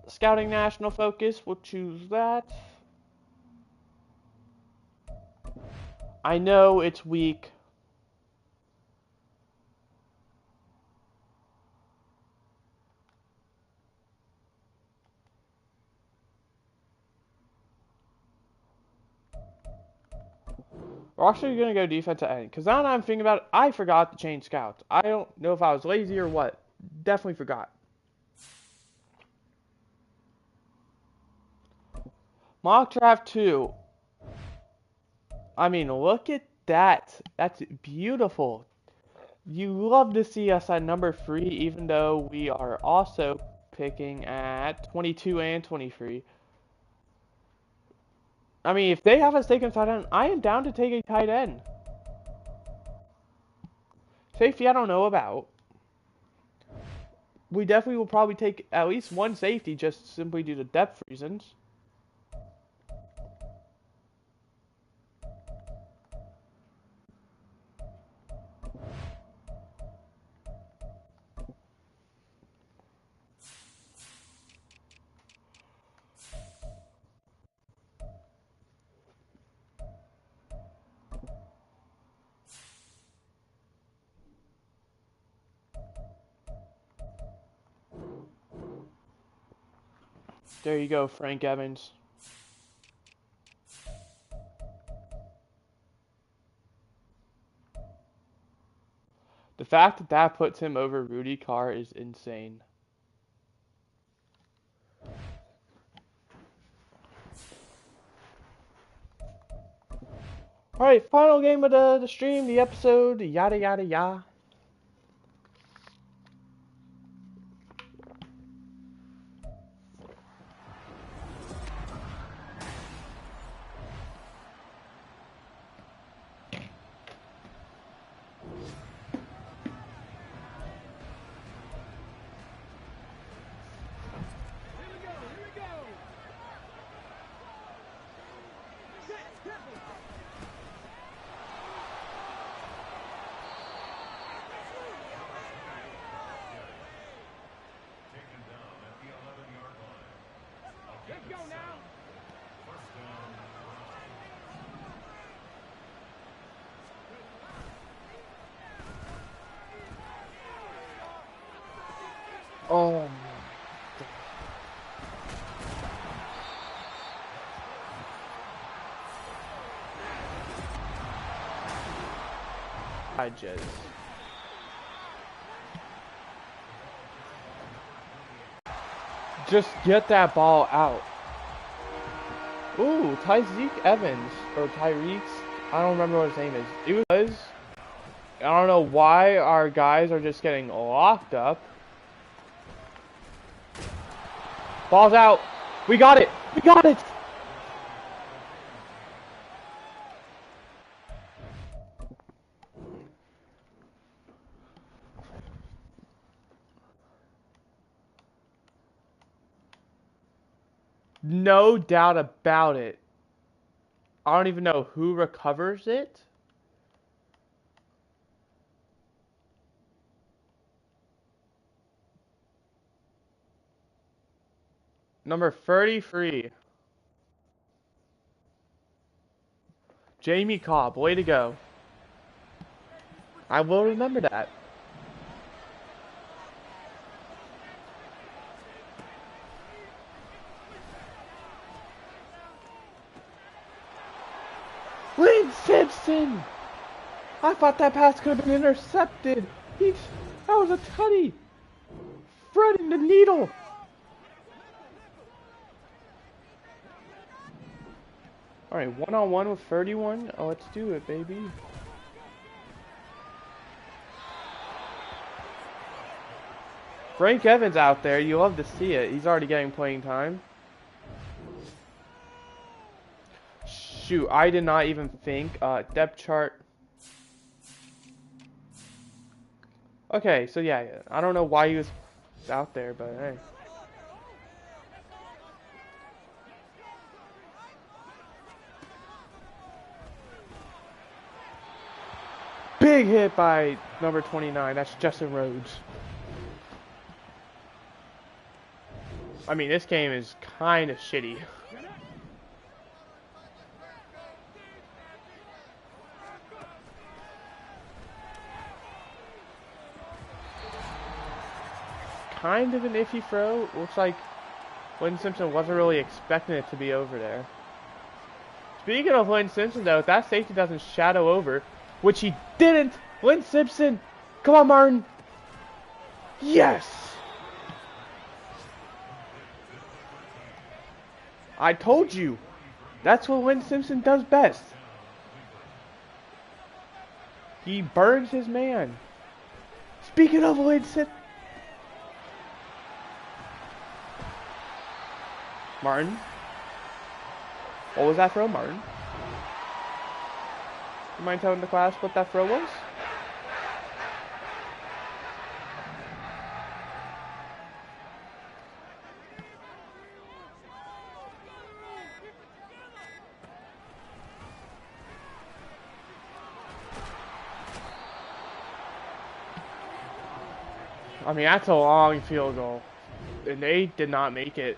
Scouting National Focus, we'll choose that. I know it's weak. We're actually going to go defensive end. Because now that I'm thinking about it, I forgot to change scouts. I don't know if I was lazy or what. Definitely forgot. Mock draft 2. I mean, look at that. That's beautiful. You love to see us at number 3, even though we are also picking at 22 and 23. I mean, if they have us taking a tight end, I am down to take a tight end. Safety, I don't know about. we definitely will probably take at least one safety just simply due to depth reasons. There you go, Frank Evans. The fact that that puts him over Rudy Carr is insane. Alright, final game of the stream, the episode, yada yada yada.
Let's go now.
Oh my God, Jez. Just get that ball out. Ooh, Tyreek Evans, or Tyreek, I don't remember what his name is. It was, I don't know why our guys are just getting locked up. Ball's out. We got it. We got it. No doubt about it. I don't even know who recovers it. Number 33. Jamie Cobb, way to go. I will remember that. Lynn Simpson! I thought that pass could have been intercepted. That was a tutty. Threading the needle. Alright, one-on-one with 31. Oh, let's do it, baby. Frank Evans out there. You love to see it. He's already getting playing time. Shoot, I did not even think. Depth chart. Okay, so yeah, I don't know why he was out there, but hey. Big hit by number 29. That's Justin Rhodes. I mean, this game is kind of shitty. Kind of an iffy throw. Looks like Lynn Simpson wasn't really expecting it to be over there. Speaking of Lynn Simpson, though, if that safety doesn't shadow over, which he didn't, Lynn Simpson, come on, Martin. Yes! I told you. That's what Lynn Simpson does best. He burns his man. Speaking of Lynn Simpson, Martin. What was that throw, Martin? You mind telling the class what that throw was? I mean, that's a long field goal. And they did not make it.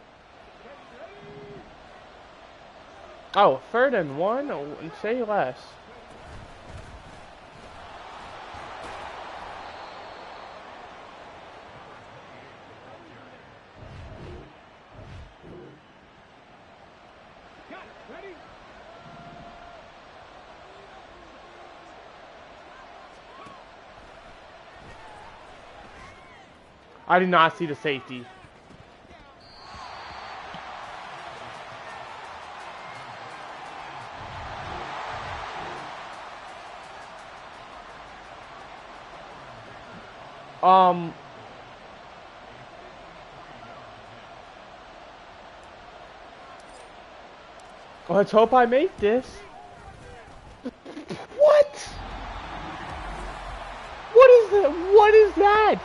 Oh, 3rd and 1? Oh, say less.
Ready?
I did not see the safety. Let's hope I make this. What? What is that? What is that?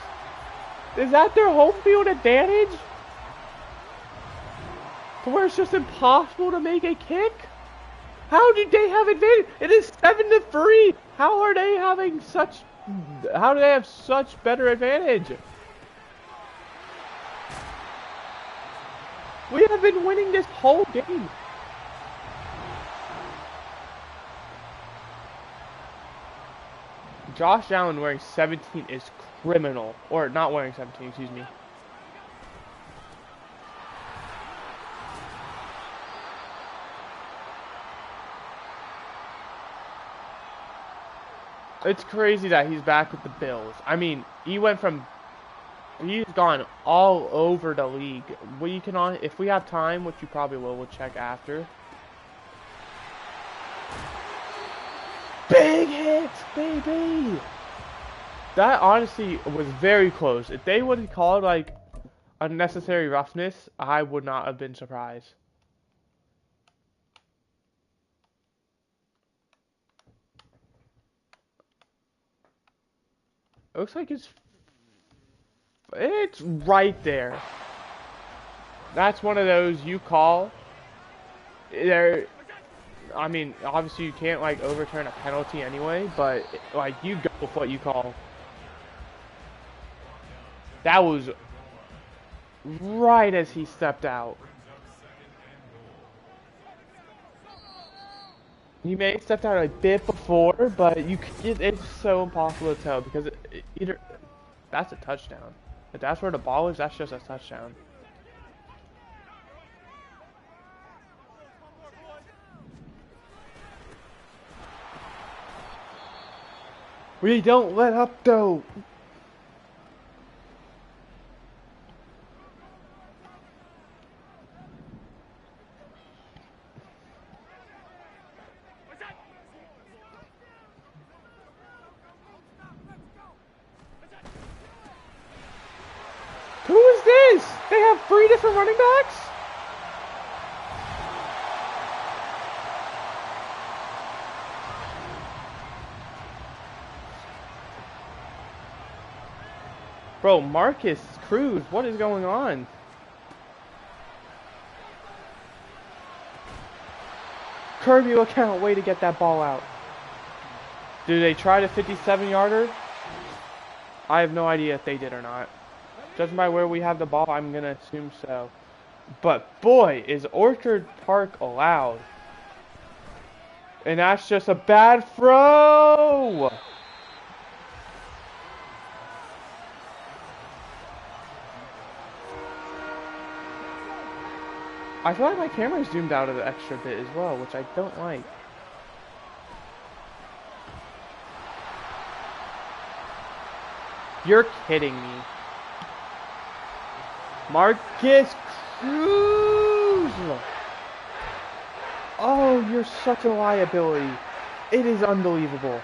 Is that their home field advantage? To where it's just impossible to make a kick? How did they have advantage? It is 7-3. How are they having such? How do they have such better advantage? We have been winning this whole game. Josh Allen wearing 17 is criminal. Or not wearing 17, excuse me. It's crazy that he's back with the Bills. I mean, he's gone all over the league. If we have time, which you probably will, we'll check after. Big hits, baby! That honestly was very close. If they would have called like unnecessary roughness, I would not have been surprised. It looks like it's right there. That's one of those you call. I mean, obviously you can't like overturn a penalty anyway, but like you go with what you call. That was right as he stepped out. He may have stepped out a bit before, but it's so impossible to tell because either that's a touchdown. If that's where the ball is, that's just a touchdown. We don't let up though. Who is this? They have 3 different running backs? Bro, Marcus Cruz, what is going on? Kirby, I can't wait to get that ball out. Do they try the 57-yarder? I have no idea if they did or not. Judging by where we have the ball, I'm going to assume so. But boy, is Orchard Park allowed. And that's just a bad throw! I feel like my camera's zoomed out of the extra bit as well, which I don't like. You're kidding me. Marcus Cruz! Oh, you're such a liability. It is unbelievable.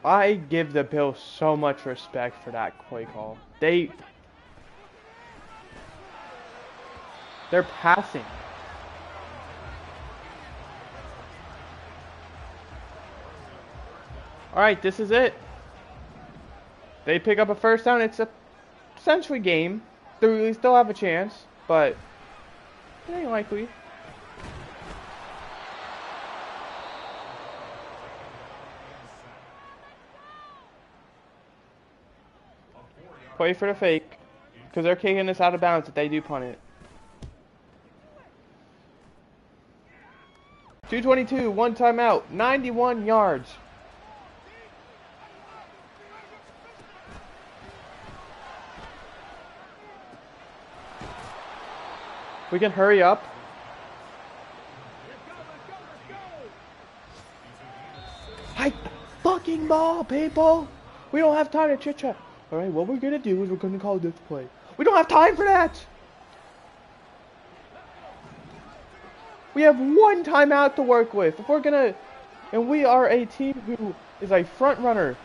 I give the Bills so much respect for that play call. They're passing. Alright, this is it. They pick up a first down. It's a essentially game. They still have a chance, but it ain't likely. Play for the fake, because they're kicking this out of bounds if they do punt it. 2:22, one timeout, 91 yards. We can hurry up. Hike the fucking ball, people! We don't have time to chit-chat. Alright, what we're gonna do is we're gonna call this play. We don't have time for that! We have one timeout to work with. If we're gonna... And we are a team who is a front runner.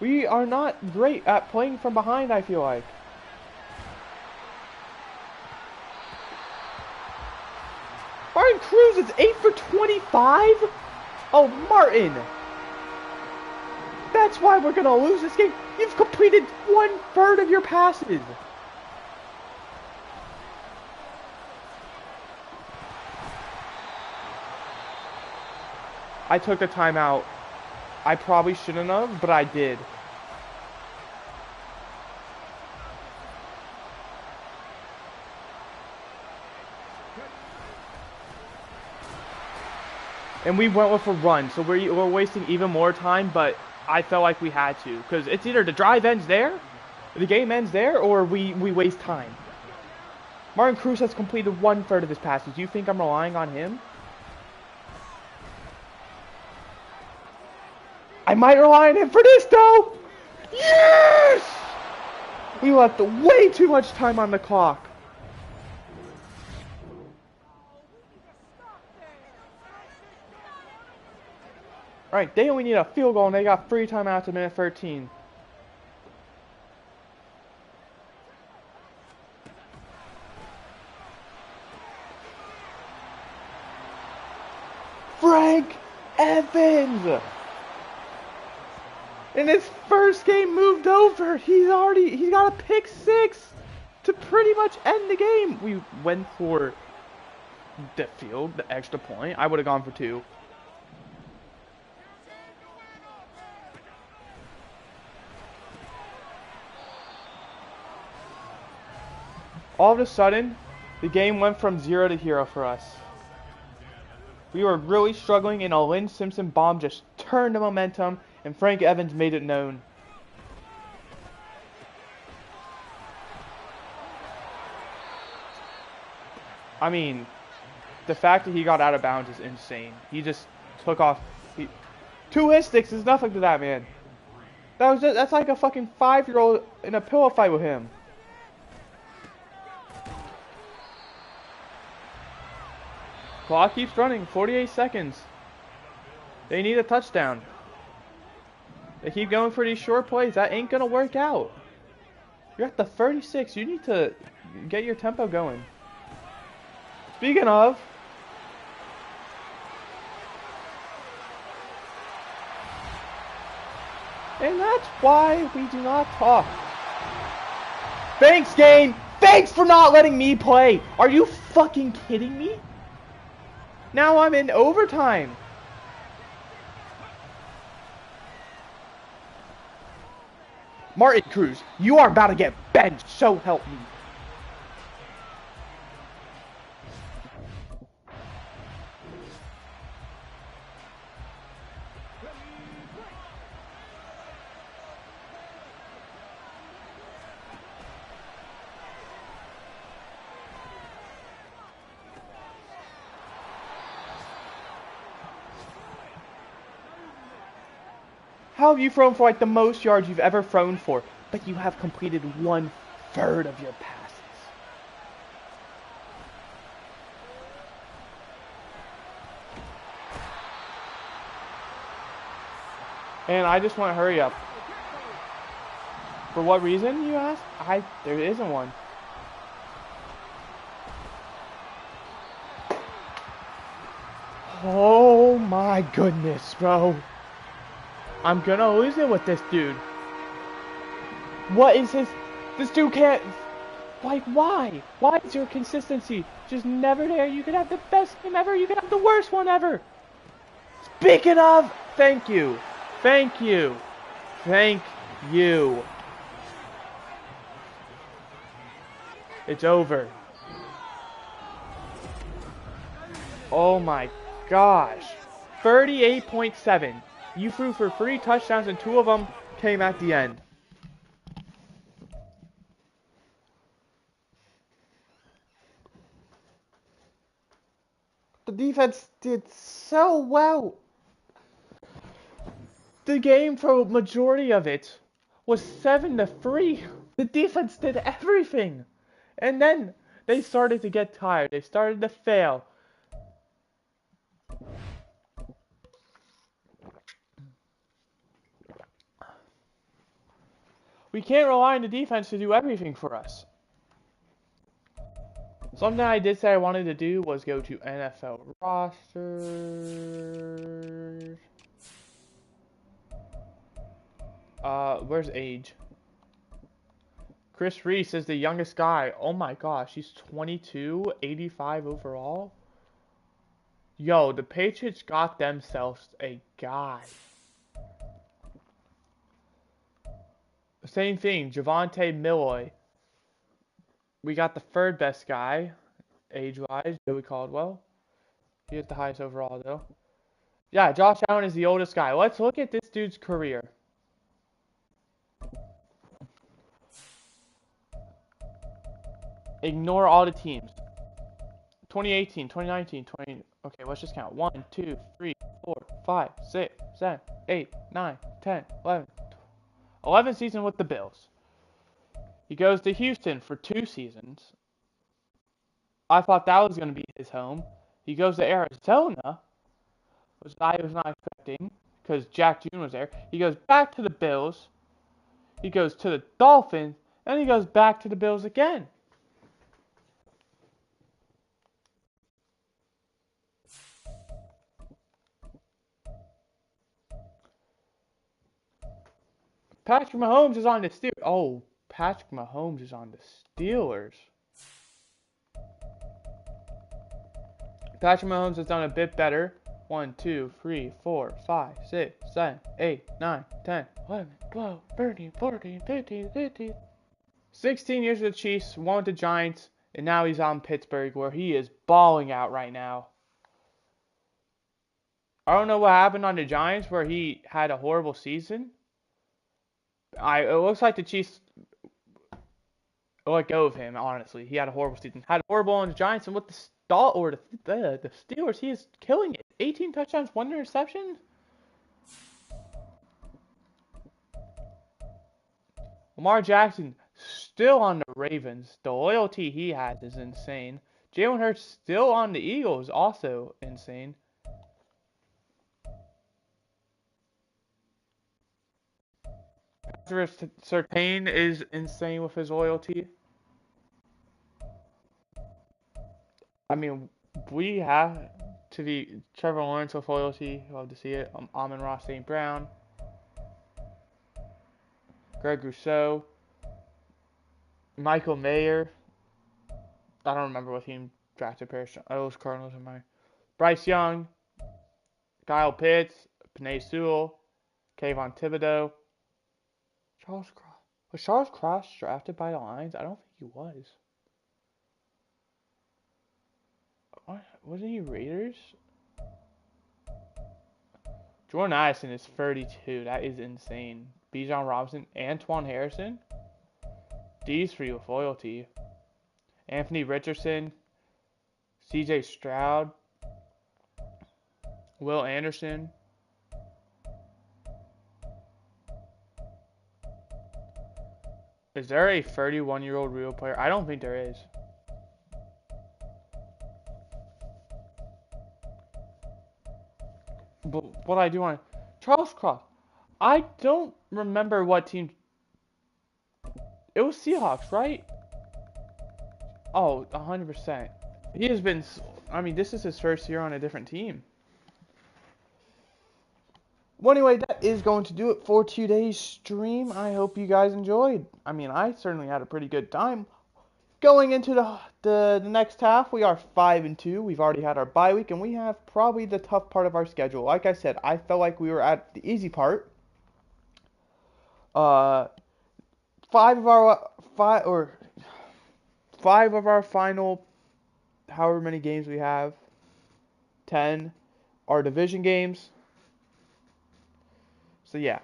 We are not great at playing from behind, I feel like. Martin Cruz is 8 for 25? Oh, Martin! That's why we're gonna lose this game. You've completed 1/3 of your passes. I took the timeout. I probably shouldn't have, but I did. And we went with a run, so we're wasting even more time, but I felt like we had to. Because it's either the drive ends there, the game ends there, or we waste time. Martin Cruz has completed 1/3 of his passes. Do you think I'm relying on him? I might rely on him for this, though! Yes! We left way too much time on the clock. Alright, they only need a field goal and they got 3 timeouts at minute 13. Frank Evans! In his first game moved over, he got a pick 6 to pretty much end the game. We went for the field, the extra point. I would have gone for 2. All of a sudden, the game went from 0 to hero for us. We were really struggling, and a Lynn Simpson bomb just turned the momentum, and Frank Evans made it known. I mean, the fact that he got out of bounds is insane. He just took off. 2 hit sticks is nothing to that man. That's like a fucking 5-year-old in a pillow fight with him. Clock keeps running, 48 seconds. They need a touchdown. They keep going for these short plays. That ain't gonna work out. You're at the 36. You need to get your tempo going. Speaking of, and that's why we do not talk. Thanks, game. Thanks for not letting me play. Are you fucking kidding me? Now I'm in overtime. Martin Cruz, you are about to get benched, so help me. How have you thrown for like the most yards you've ever thrown for, but you have completed 1/3 of your passes? And I just want to hurry up. For what reason, you ask? There isn't one. Oh my goodness, bro. I'm gonna lose it with this dude. What is his... This dude can't... Like, why? Why is your consistency just never there? You could have the best game ever. You could have the worst one ever. Speaking of... Thank you. Thank you. Thank you. It's over. Oh my gosh. 38.7. You threw for 3 touchdowns and 2 of them came at the end. The defense did so well. The game, for majority of it, was 7-3. The defense did everything. And then they started to get tired. They started to fail. We can't rely on the defense to do everything for us. Something I did say I wanted to do was go to NFL rosters. Where's age? Chris Reese is the youngest guy. Oh my gosh, he's 22, 85 overall. Yo, the Patriots got themselves a guy. Same thing, Javonte Milloy. We got the third best guy, age-wise, Joey Caldwell. He has the highest overall, though. Yeah, Josh Allen is the oldest guy. Let's look at this dude's career. Ignore all the teams. 2018, 2019, 20... Okay, let's just count. 1, 2, 3, 4, 5, 6, 7, 8, 9, 10, 11. 11 seasons with the Bills. He goes to Houston for 2 seasons. I thought that was going to be his home. He goes to Arizona, which I was not expecting, because Jack June was there. He goes back to the Bills. He goes to the Dolphins, and he goes back to the Bills again. Patrick Mahomes is on the Steelers. Oh, Patrick Mahomes is on the Steelers. Patrick Mahomes has done a bit better. 1, 2, 3, 4, 5, 6, 7, 8, 9, 10, 11, 12, 13, 14, 15, 16. 16 years with the Chiefs, 1 with the Giants, and now he's on Pittsburgh where he is balling out right now. I don't know what happened on the Giants where he had a horrible season. It looks like the Chiefs let go of him, honestly. He had a horrible season. Had a horrible on the Giants, and with the Steelers, he is killing it. 18 touchdowns, 1 interception. Lamar Jackson still on the Ravens. The loyalty he has is insane. Jalen Hurts still on the Eagles, also insane. Surtain is insane with his loyalty. I mean, we have to be Trevor Lawrence with loyalty. Love to see it. Amon-Ra St. Brown. Greg Rousseau. Michael Mayer. I don't remember what team drafted Parrish. Oh, it was Cardinals in my. Bryce Young. Kyle Pitts. Penei Sewell. Kayvon Thibodeau. Charles Cross. Was Charles Cross drafted by the Lions? I don't think he was. What? Wasn't he Raiders? Jordan Addison is 32. That is insane. Bijan Robinson. Antoine Harrison. These 3 with loyalty. Anthony Richardson. CJ Stroud. Will Anderson. Is there a 31-year-old real player? I don't think there is. But what I do want... Charles Cross. I don't remember what team... It was Seahawks, right? Oh, 100%. He has been. I mean, this is his first year on a different team. Well, anyway, that is going to do it for today's stream. I hope you guys enjoyed. I mean, I certainly had a pretty good time. Going into the next half, we are 5-2. We've already had our bye week, and we have probably the tough part of our schedule. Like I said, I felt like we were at the easy part. Uh, five of our final, however many games we have, 10, are division games. So yeah,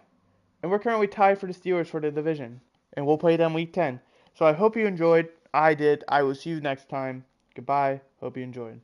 and we're currently tied for the Steelers for the division, and we'll play them week 10. So I hope you enjoyed. I did. I will see you next time. Goodbye. Hope you enjoyed.